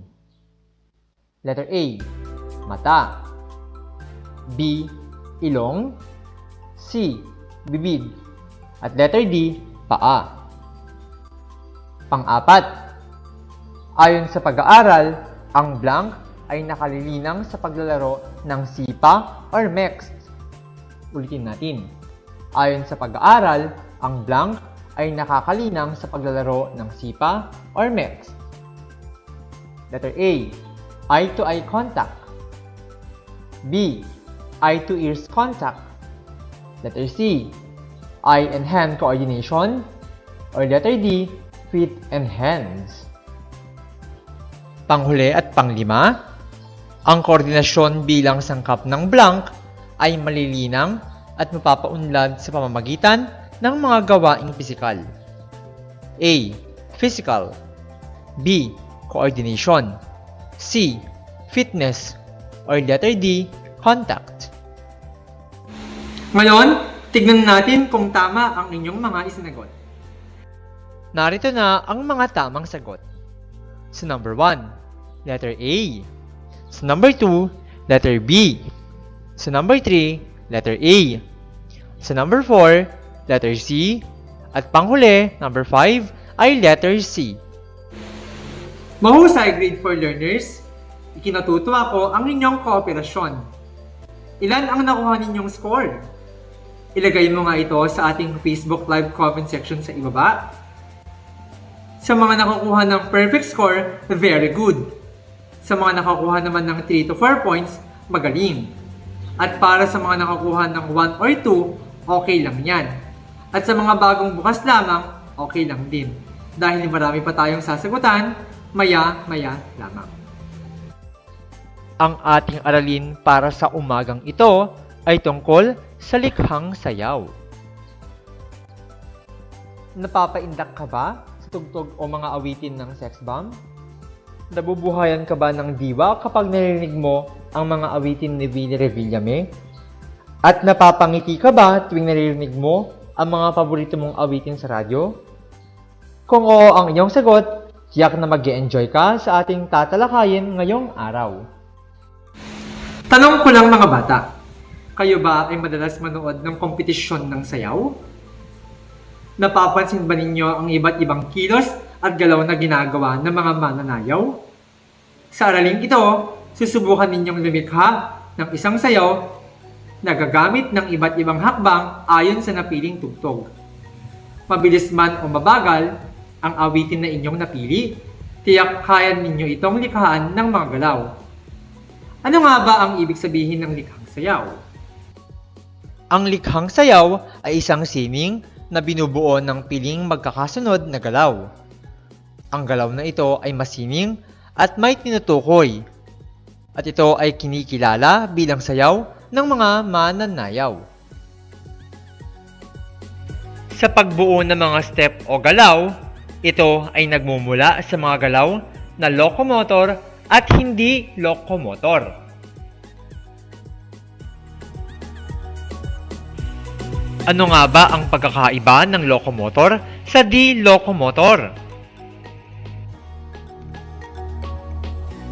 Letter A, mata. B, ilong. C, bibig. At letter D, paa. Pang-apat, ayon sa pag-aaral, ang blank ay nakalilinang sa paglalaro ng sipa or MELCs. Ulitin natin. Ayon sa pag-aaral, ang blank ay nakakalinang sa paglalaro ng sipa or MELCs. Letter A, eye-to-eye contact. B, eye-to-ears contact. Letter C, eye and hand coordination. Or letter D, feet and hands. Panghuli at panglima, ang koordinasyon bilang sangkap ng blank ay malilinang at mapapaunlad sa pamamagitan ng mga gawaing pisikal. A, physical. B, coordination. C, fitness. Or letter D, contact. Ngayon, tignan natin kung tama ang inyong mga isinagot. Narito na ang mga tamang sagot. Sa number 1, letter A. Sa number 2, letter B. Sa number 3, letter A. Sa number 4, letter C. At panghuli, number 5, ay letter C. Mahusay grade 4 learners, ikinatutuwa ko ang inyong kooperasyon. Ilan ang nakuha ninyong score? Ilagay mo nga ito sa ating Facebook Live comment section sa ibaba. Sa mga nakakuha ng perfect score, very good. Sa mga nakakuha naman ng 3 to 4 points, magaling. At para sa mga nakakuha ng 1 or 2, okay lang yan. At sa mga bagong bukas lamang, okay lang din. Dahil marami pa tayong sasagutan, maya-maya lamang. Ang ating aralin para sa umagang ito ay tungkol sa likhang sayaw. Napapaindak ka ba sa tugtog o mga awitin ng sex bomb? Nabubuhayan ka ba ng diwa kapag narinig mo ang mga awitin ni Willie Revillame? At napapangiti ka ba tuwing naririnig mo ang mga paborito mong awitin sa radyo? Kung oo ang inyong sagot, tiyak na mag-e-enjoy ka sa ating tatalakayin ngayong araw. Tanong ko lang mga bata, kayo ba ay madalas manood ng kompetisyon ng sayaw? Napapansin ba ninyo ang iba't ibang kilos at galaw na ginagawa ng mga mananayaw? Sa araling ito, susubukan ninyong lumikha ng isang sayaw na gagamit ng iba't ibang hakbang ayon sa napiling tugtog. Mabilis man o mabagal ang awitin na inyong napili, tiyak kaya ninyo itong likhaan ng mga galaw. Ano nga ba ang ibig sabihin ng likhang sayaw? Ang likhang sayaw ay isang sining na binubuo ng piling magkakasunod na galaw. Ang galaw na ito ay masining at may tinutukoy. At ito ay kinikilala bilang sayaw ng mga mananayaw. Sa pagbuo ng mga step o galaw, ito ay nagmumula sa mga galaw na locomotor at hindi locomotor. Ano nga ba ang pagkakaiba ng locomotor sa di-locomotor?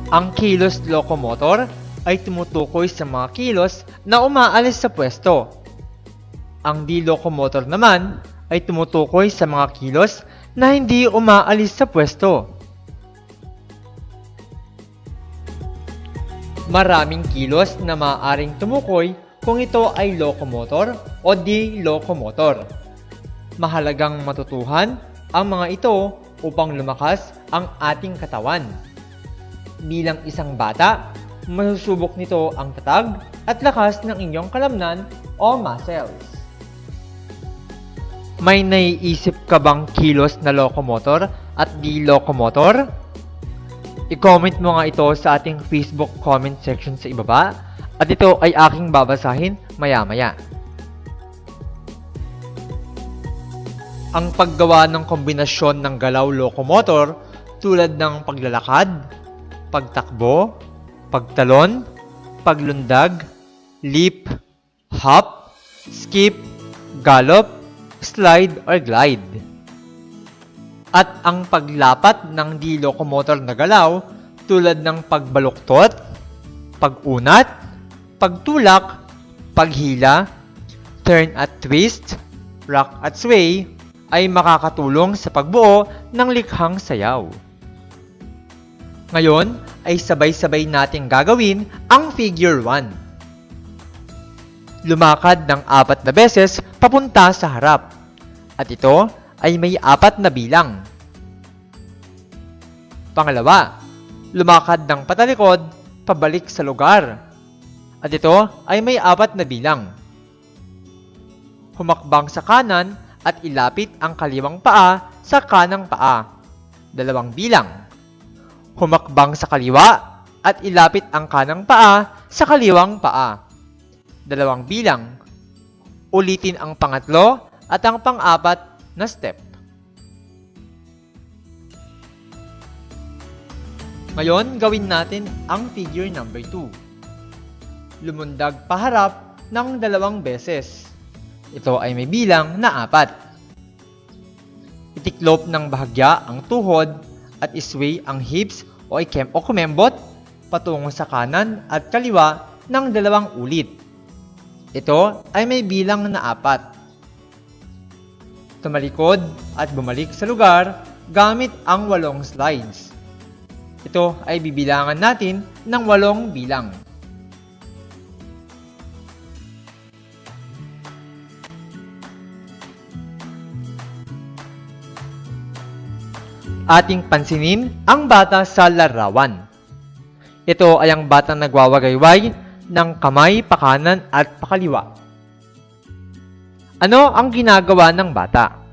Ang kilos locomotor ay tumutukoy sa mga kilos na umaalis sa pwesto. Ang di-locomotor naman ay tumutukoy sa mga kilos na hindi umaalis sa pwesto. Maraming kilos na maaaring tumukoy kung ito ay locomotor o di-locomotor. Mahalagang matutuhan ang mga ito upang lumakas ang ating katawan. Bilang isang bata, masusubok nito ang tatag, at lakas ng inyong kalamnan o muscles. May naiisip ka bang kilos na locomotor at di locomotor? I-comment mo nga ito sa ating Facebook comment section sa ibaba at ito ay aking babasahin maya-maya. Ang paggawa ng kombinasyon ng galaw locomotor tulad ng paglalakad, pagtakbo, pagtalon, paglundag, leap, hop, skip, gallop, slide or glide. At ang paglapat ng di locomotor na galaw tulad ng pagbaluktot, pagunat, pagtulak, paghila, turn at twist, rock at sway ay makakatulong sa pagbuo ng likhang sayaw. Ngayon ay sabay-sabay nating gagawin ang figure 1. Lumakad ng 4 na beses papunta sa harap at ito ay may 4 na bilang. Pangalawa, lumakad ng patalikod pabalik sa lugar at ito ay may 4 na bilang. Humakbang sa kanan at ilapit ang kaliwang paa sa kanang paa, 2 bilang. Humakbang sa kaliwa at ilapit ang kanang paa sa kaliwang paa, 2 bilang. Ulitin ang pangatlo at ang pang-4 na step. Ngayon, gawin natin ang figure number 2. Lumundag paharap ng 2 beses. Ito ay may bilang na 4. Itiklop ng bahagya ang tuhod at isway ang hips o kumembot patungo sa kanan at kaliwa ng 2 ulit. Ito ay may bilang na 4. Tumalikod at bumalik sa lugar gamit ang 8 slides. Ito ay bibilangan natin ng 8 bilang. Ating pansinin ang bata sa larawan. Ito ay ang batang nagwawagayway ng kamay pakanan at pakaliwa. Ano ang ginagawa ng bata?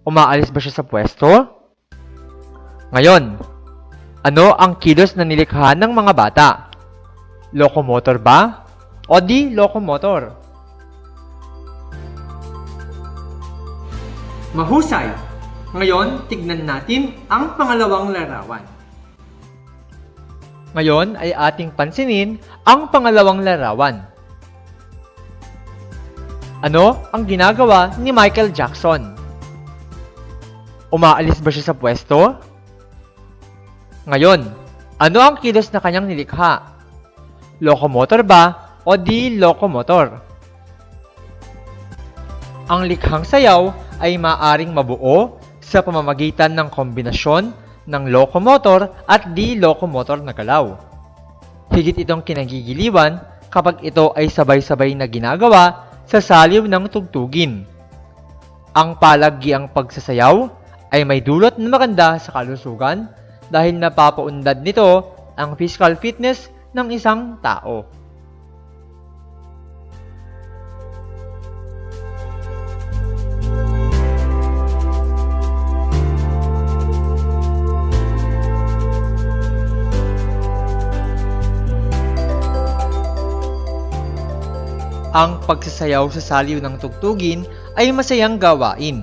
Umaalis ba siya sa pwesto? Ngayon, ano ang kilos na nilikha ng mga bata? Locomotor ba o di locomotor? Mahusay! Ngayon, tignan natin ang pangalawang larawan. Ngayon ay ating pansinin ang pangalawang larawan. Ano ang ginagawa ni Michael Jackson? Umaalis ba siya sa pwesto? Ngayon, ano ang kilos na kanyang nilikha? Locomotor ba o di locomotor? Ang likhang sayaw ay maaring mabuo sa pamamagitan ng kombinasyon ng locomotor at di locomotor na galaw. Higit itong kinagigiliwan kapag ito ay sabay-sabay na ginagawa sa saliw ng tugtugin. Ang palagyiang pagsasayaw ay may dulot na maganda sa kalusugan dahil napapaunlad nito ang physical fitness ng isang tao. Ang pagsasayaw sa saliw ng tugtugin ay masayang gawain.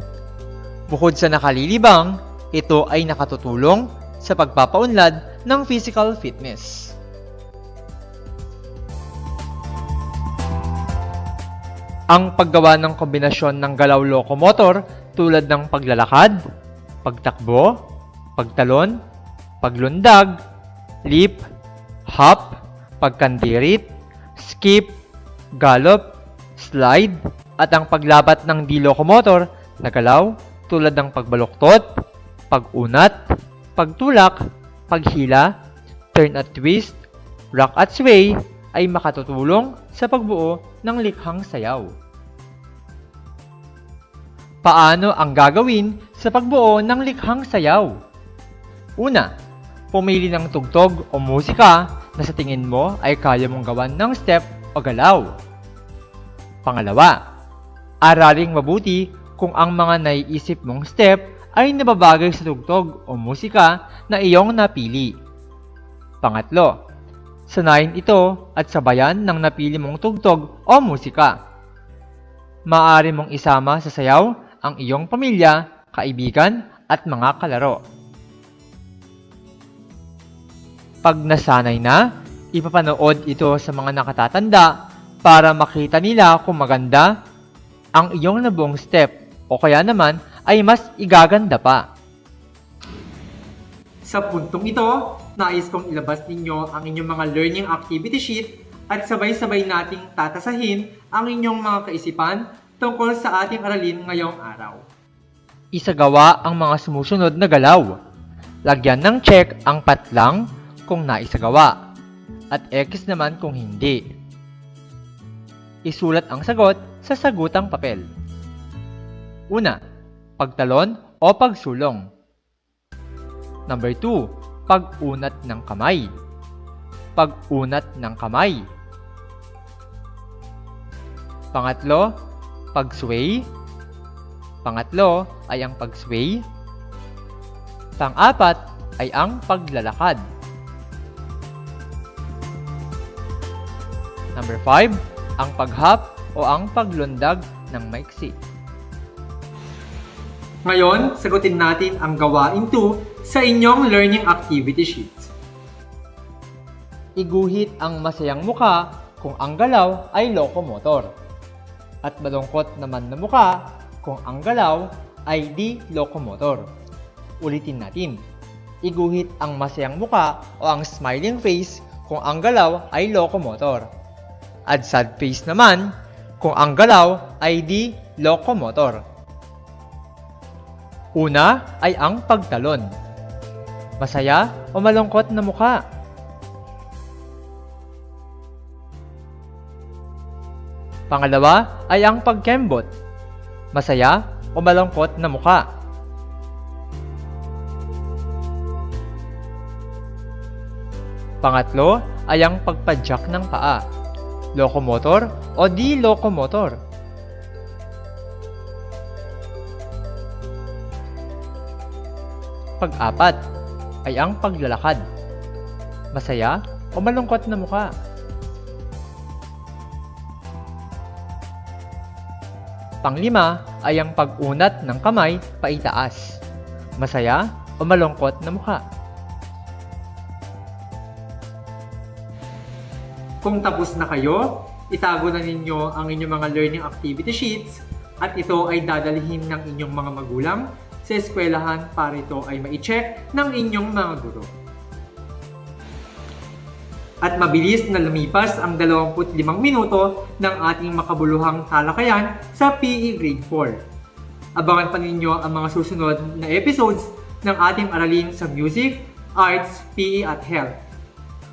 Bukod sa nakalilibang, ito ay nakatutulong sa pagpapaunlad ng physical fitness. Ang paggawa ng kombinasyon ng galaw locomotor tulad ng paglalakad, pagtakbo, pagtalon, paglundag, leap, hop, pagkandirit, skip, gallop, slide, at ang paglapat ng di-locomotor na galaw tulad ng pagbaluktot, pagunat, pagtulak, paghila, turn at twist, rock at sway ay makatutulong sa pagbuo ng likhang sayaw. Paano ang gagawin sa pagbuo ng likhang sayaw? Una, pumili ng tugtog o musika na sa tingin mo ay kaya mong gawan ng step o galaw. Pangalawa, aralin mabuti kung ang mga naiisip mong step ay nababagay sa tugtog o musika na iyong napili. Pangatlo, sanayin ito at sabayan ng napili mong tugtog o musika. Maaari mong isama sa sayaw ang iyong pamilya, kaibigan at mga kalaro. Pag nasanay na, ipapanood ito sa mga nakatatanda para makita nila kung maganda ang iyong nabuong step o kaya naman ay mas igaganda pa. Sa puntong ito, nais kong ilabas ninyo ang inyong mga learning activity sheet at sabay-sabay nating tatasahin ang inyong mga kaisipan tungkol sa ating aralin ngayong araw. Isagawa ang mga sumusunod na galaw. Lagyan ng check ang patlang kung naisagawa at X naman kung hindi. Isulat ang sagot sa sagutang papel. Una, pagtalon o pagsulong. Number 2, pag-unat ng kamay. Pag-unat ng kamay. Pangatlo, pag-sway. Pangatlo ay ang pag-sway. Pang-apat ay ang paglalakad. Number 5, ang paghap o ang paglundag ng maiksi. Ngayon, sagutin natin ang gawain 2 sa inyong learning activity sheets. Iguhit ang masayang muka kung ang galaw ay locomotor. At malungkot naman na muka kung ang galaw ay di locomotor. Ulitin natin. Iguhit ang masayang muka o ang smiling face kung ang galaw ay locomotor. At sad face naman kung ang galaw ay di locomotor. Una ay ang pagtalon. Masaya o malungkot na mukha? Pangalawa ay ang pagkembot. Masaya o malungkot na mukha? Pangatlo ay ang pagpadyak ng paa. Locomotor o di locomotor? Pag-apat ay ang paglalakad. Masaya o malungkot na mukha? Panglima ay ang pag-unat ng kamay paitaas. Masaya o malungkot na mukha? Kung tapos na kayo, itago na ninyo ang inyong mga learning activity sheets at ito ay dadalhin ng inyong mga magulang sa eskwelahan para ito ay ma-check ng inyong mga guro. At mabilis na lumipas ang 25 minuto ng ating makabuluhang talakayan sa PE Grade 4. Abangan pa ninyo ang mga susunod na episodes ng ating aralin sa Music, Arts, PE at Health.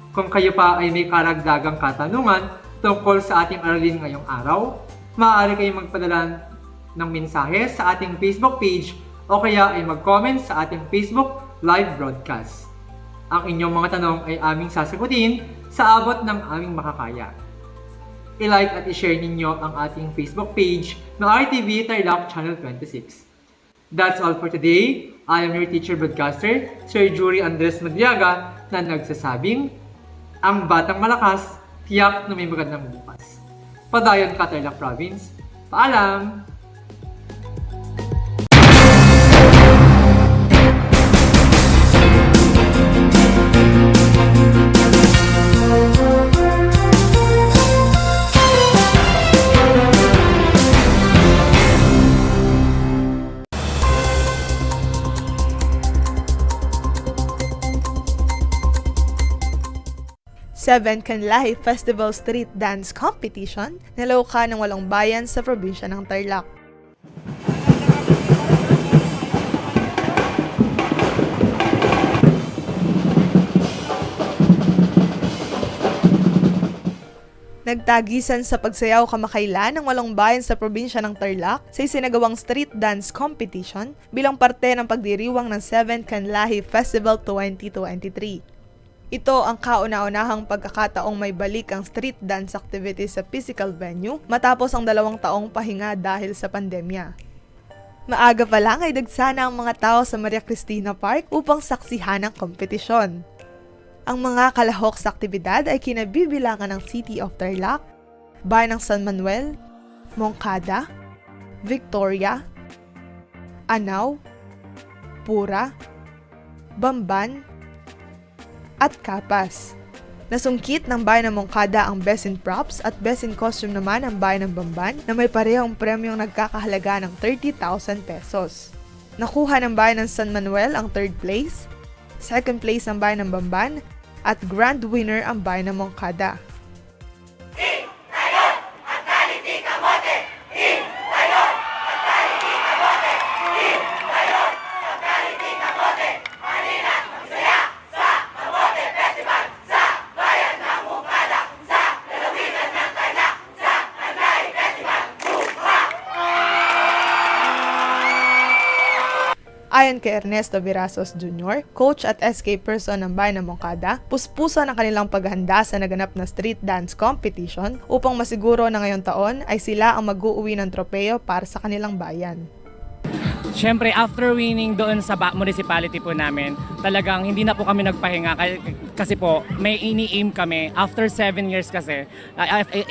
Kung kayo pa ay may karagdagang katanungan tungkol sa ating aralin ngayong araw, maaari kayong magpadala ng mensahe sa ating Facebook page o kaya ay mag-comment sa ating Facebook live broadcast. Ang inyong mga tanong ay aming sasagutin sa abot ng aming makakaya. I-like at i-share ninyo ang ating Facebook page na RTV Tarlac Channel 26. That's all for today. I am your teacher broadcaster, Sir Jury Andres Madriaga, na nagsasabing, ang batang malakas, tiyak na may magandang bukas. Padayon ka, Tarlac Province. Paalam! Seven Kanlahi Festival Street Dance Competition nalawka ng 8 bayan sa probinsya ng Tarlac. Nagtagisan sa pagsayaw kamakailan ng 8 bayan sa probinsya ng Tarlac sa isinagawang street dance competition bilang parte ng pagdiriwang ng 7 Kanlahi Festival 2023. Ito ang kauna-unahang pagkakataong may balik ang street dance activities sa physical venue matapos ang 2 taong pahinga dahil sa pandemya. Maaga pa lang ay dagsana ang mga tao sa Maria Cristina Park upang saksihan ang kompetisyon. Ang mga kalahok sa aktibidad ay kinabibilangan ng City of Tarlac, Bayan ng San Manuel, Moncada, Victoria, Anao, Pura, Bamban, at Kapas. Nasungkit ng Bayan ng Moncada ang Best in Props at Best in Costume naman ang Bayan ng Bamban na may parehong premyong nagkakahalaga ng 30,000 pesos. Nakuha ng Bayan ng San Manuel ang 3rd place, 2nd place ang Bayan ng Bamban, at grand winner ang Bayan ng Moncada. Ayon kay Ernesto Virazos Jr., coach at SK person ng Bayan ng Moncada, puspusan ang kanilang paghahanda sa naganap na street dance competition upang masiguro na ngayong taon ay sila ang mag-uuwi ng tropeo para sa kanilang bayan. Siyempre, after winning doon sa municipality po namin, talagang hindi na po kami nagpahinga kasi po may ini-aim kami. After 7 years kasi,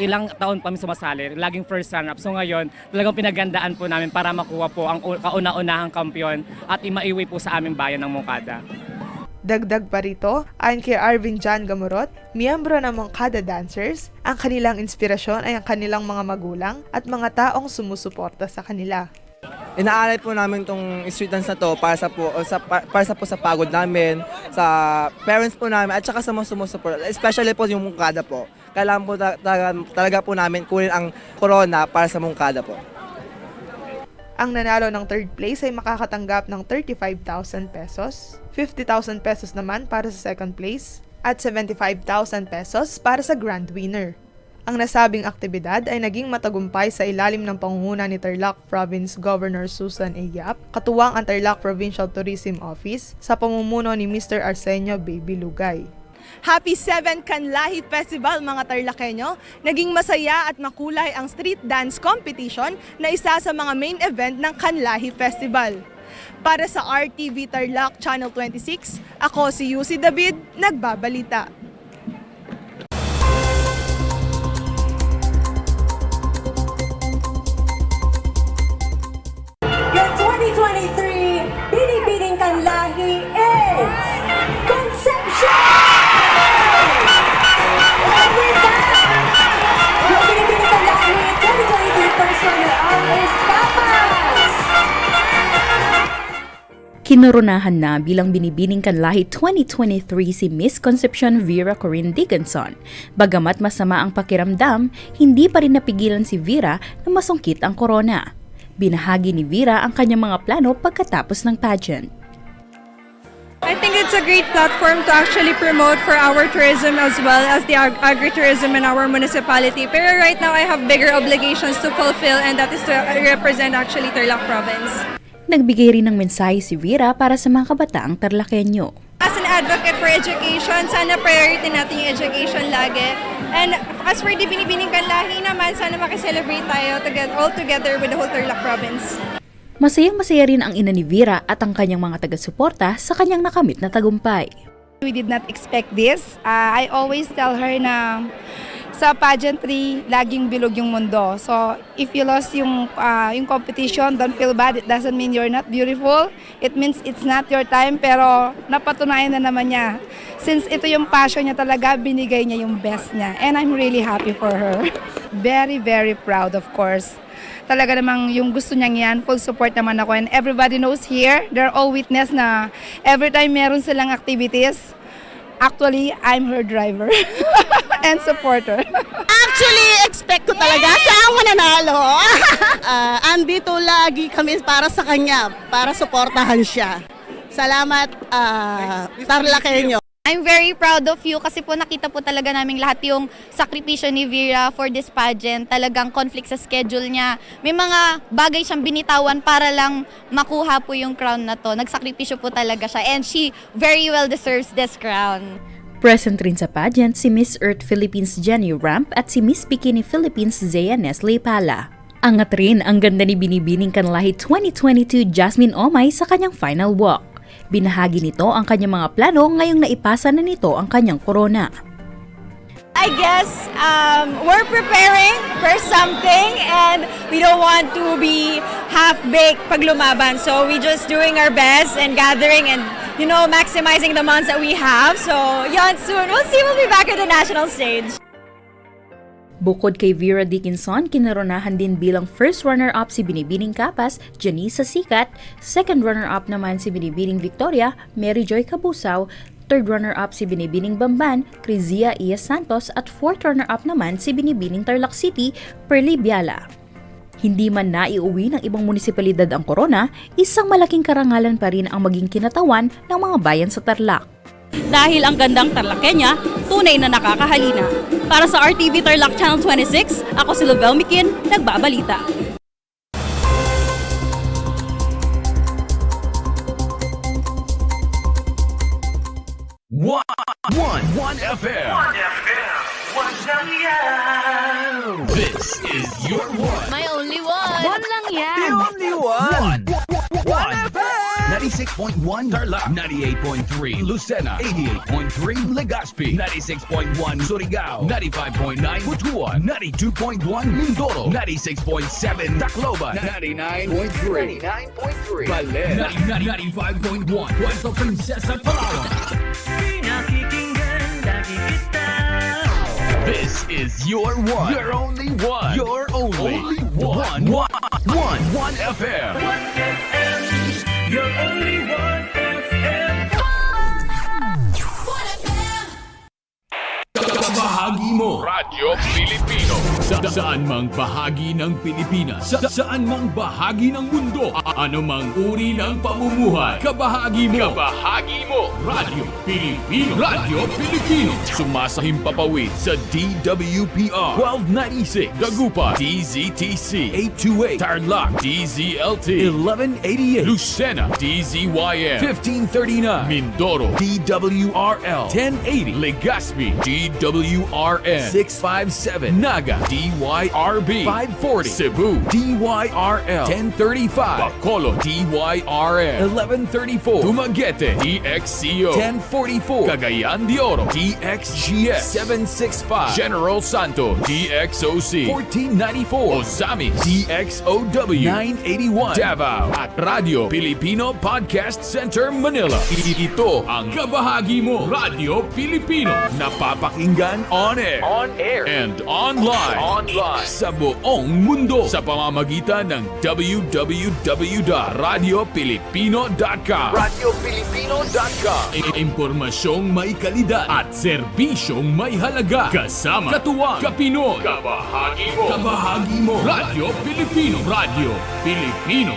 ilang taon kami sumasali, laging first runner-up. So ngayon, talagang pinagandaan po namin para makuha po ang kauna-unahang kampiyon at imaiwi po sa aming bayan ng Moncada. Dagdag pa rito, ayon kay Arvin John Gamurot, miyembro ng Moncada Dancers, ang kanilang inspirasyon ay ang kanilang mga magulang at mga taong sumusuporta sa kanila. Inaalay po namin itong street dance na to para sa pagod namin, sa parents po namin at saka sa mga sumusuporta, especially po yung Moncada po. Kailangan po talaga po namin kunin ang corona para sa Moncada po. Ang nanalo ng 3rd place ay makakatanggap ng 35,000 pesos, 50,000 pesos naman para sa 2nd place, at 75,000 pesos para sa grand winner. Ang nasabing aktibidad ay naging matagumpay sa ilalim ng pangunguna ni Tarlac Province Governor Susan A. Yap, katuwang ang Tarlac Provincial Tourism Office sa pamumuno ni Mr. Arsenio Baby Lugay. Happy 7 Kanlahi Festival mga Tarlakhenyo! Naging masaya at makulay ang street dance competition na isa sa mga main event ng Kanlahi Festival. Para sa RTV Tarlac Channel 26, ako si Yusi David, nagbabalita. Your 2023 Binibining Kanlahi is Conception! And with that, your Binibining Kanlahi 2023 first runner-up is Kapas! Kinurunahan na bilang Binibining Kanlahi 2023 si Miss Concepcion Vera Corinne Dickinson. Bagamat masama ang pakiramdam, hindi pa rin napigilan si Vera na masungkit ang corona. Binahagi ni Vera ang kanyang mga plano pagkatapos ng pageant. I think it's a great platform to actually promote for our tourism as well as the agritourism in our municipality. Pero right now I have bigger obligations to fulfill and that is to represent actually Tarlac Province. Nagbigay rin ng mensahe si Vera para sa mga kabataang Tarlakhenyo. As an advocate for education, sana priority natin yung education lagi. And as for the Binibining Kanlahi naman, sana makiselebrate tayo all together with the whole Tarlac Province. Masayang-masaya rin ang ina ni Vera at ang kanyang mga taga-suporta sa kanyang nakamit na tagumpay. We did not expect this. I always tell her na sa pageantry, laging bilog yung mundo. So, if you lost yung competition, don't feel bad. It doesn't mean you're not beautiful. It means it's not your time, pero napatunayan na naman niya. Since ito yung passion niya talaga, binigay niya yung best niya. And I'm really happy for her. Very, very proud, of course. Talaga namang yung gusto niyang yan, full support naman ako. And everybody knows here, they're all witness na every time meron silang activities, actually, I'm her driver and supporter. Actually, expect ko talaga siya ang mananalo. Andito lagi kami para sa kanya, para suportahan siya. Salamat, TarlakHenyo. I'm very proud of you kasi po nakita po talaga namin lahat yung sakripisyo ni Vera for this pageant. Talagang conflict sa schedule niya. May mga bagay siyang binitawan para lang makuha po yung crown na to. Nagsakripisyo po talaga siya and she very well deserves this crown. Present rin sa pageant si Miss Earth Philippines Jenny Ramp at si Miss Bikini Philippines Zea Nestle Pala. Angat rin ang ganda ni Binibining Kanlahit 2022 Jasmine Omay sa kanyang final walk. Binahagi nito ang kanyang mga plano ngayong naipasa na nito ang kanyang corona. I guess we're preparing for something and we don't want to be half-baked pag lumaban. So we just doing our best and gathering and, you know, maximizing the months that we have. So yun, soon we'll see, we'll be back at the national stage. Bukod kay Vera Dickinson, kinaronahan din bilang first runner-up si Binibining Kapas, Janisa Sikat, second runner-up naman si Binibining Victoria, Mary Joy Cabusao, third runner-up si Binibining Bamban, Crizia Iya Santos at fourth runner-up naman si Binibining Tarlac City, Pearly Biala. Hindi man naiuwi ng ibang munisipalidad ang corona, isang malaking karangalan pa rin ang maging kinatawan ng mga bayan sa Tarlac. Dahil ang gandang Tarlakhenya, tunay na nakakahalina. Para sa RTV Tarlac Channel 26, ako si Lovell Mikin, nagbabalita. One FM. This is your one. My only one. One lang yan. The only one. One FM. 96.1 Tarlac, 98.3 Lucena, 88.3 Legazpi, 96.1 Surigao, 95.9 Butuan, 92.1 Mindoro, 96.7 Tacloban, 99.3 Baler, 95.1 Puerto Princesa, Palawan. This is your one. Your only one. Your only one. One FM. Your only one FM. Kabahagi mo. Radyo Pilipino. Saan mang bahagi ng Pilipinas. Saan mang bahagi ng mundo. Ano mang uri ng pamumuhay. Kabahagi mo. Kabahagi mo. Radyo Pilipino. Radyo Pilipino. Sumasahimpapawid sa DWPR 1296. Dagupan DZTC 828. Tarlac DZLT 1188. Lucena DZYN 1539. Mindoro DWRL 1080. Legazpi DWRN 657. Naga DYRB 540. Cebu DYRL 1035. Bacolod DYRN 1134. Dumaguete DXCO 1044. Cagayan de Oro DXGS 765. General Santos DXOC 1494. Ozamis DXOW 981. Davao at Radio Filipino Podcast Center Manila. Ito ang kabahagi mo. Radio Filipino. Napapakinggan on air and online sa buong mundo sa pamamagitan ng www.radiopilipino.com. Radiopilipino.com. Impormasyong may kalidad at serbisyong may halaga. Kasama katuwang Kapinoy. Kabahagi mo. Radio Filipino. Radio Filipino.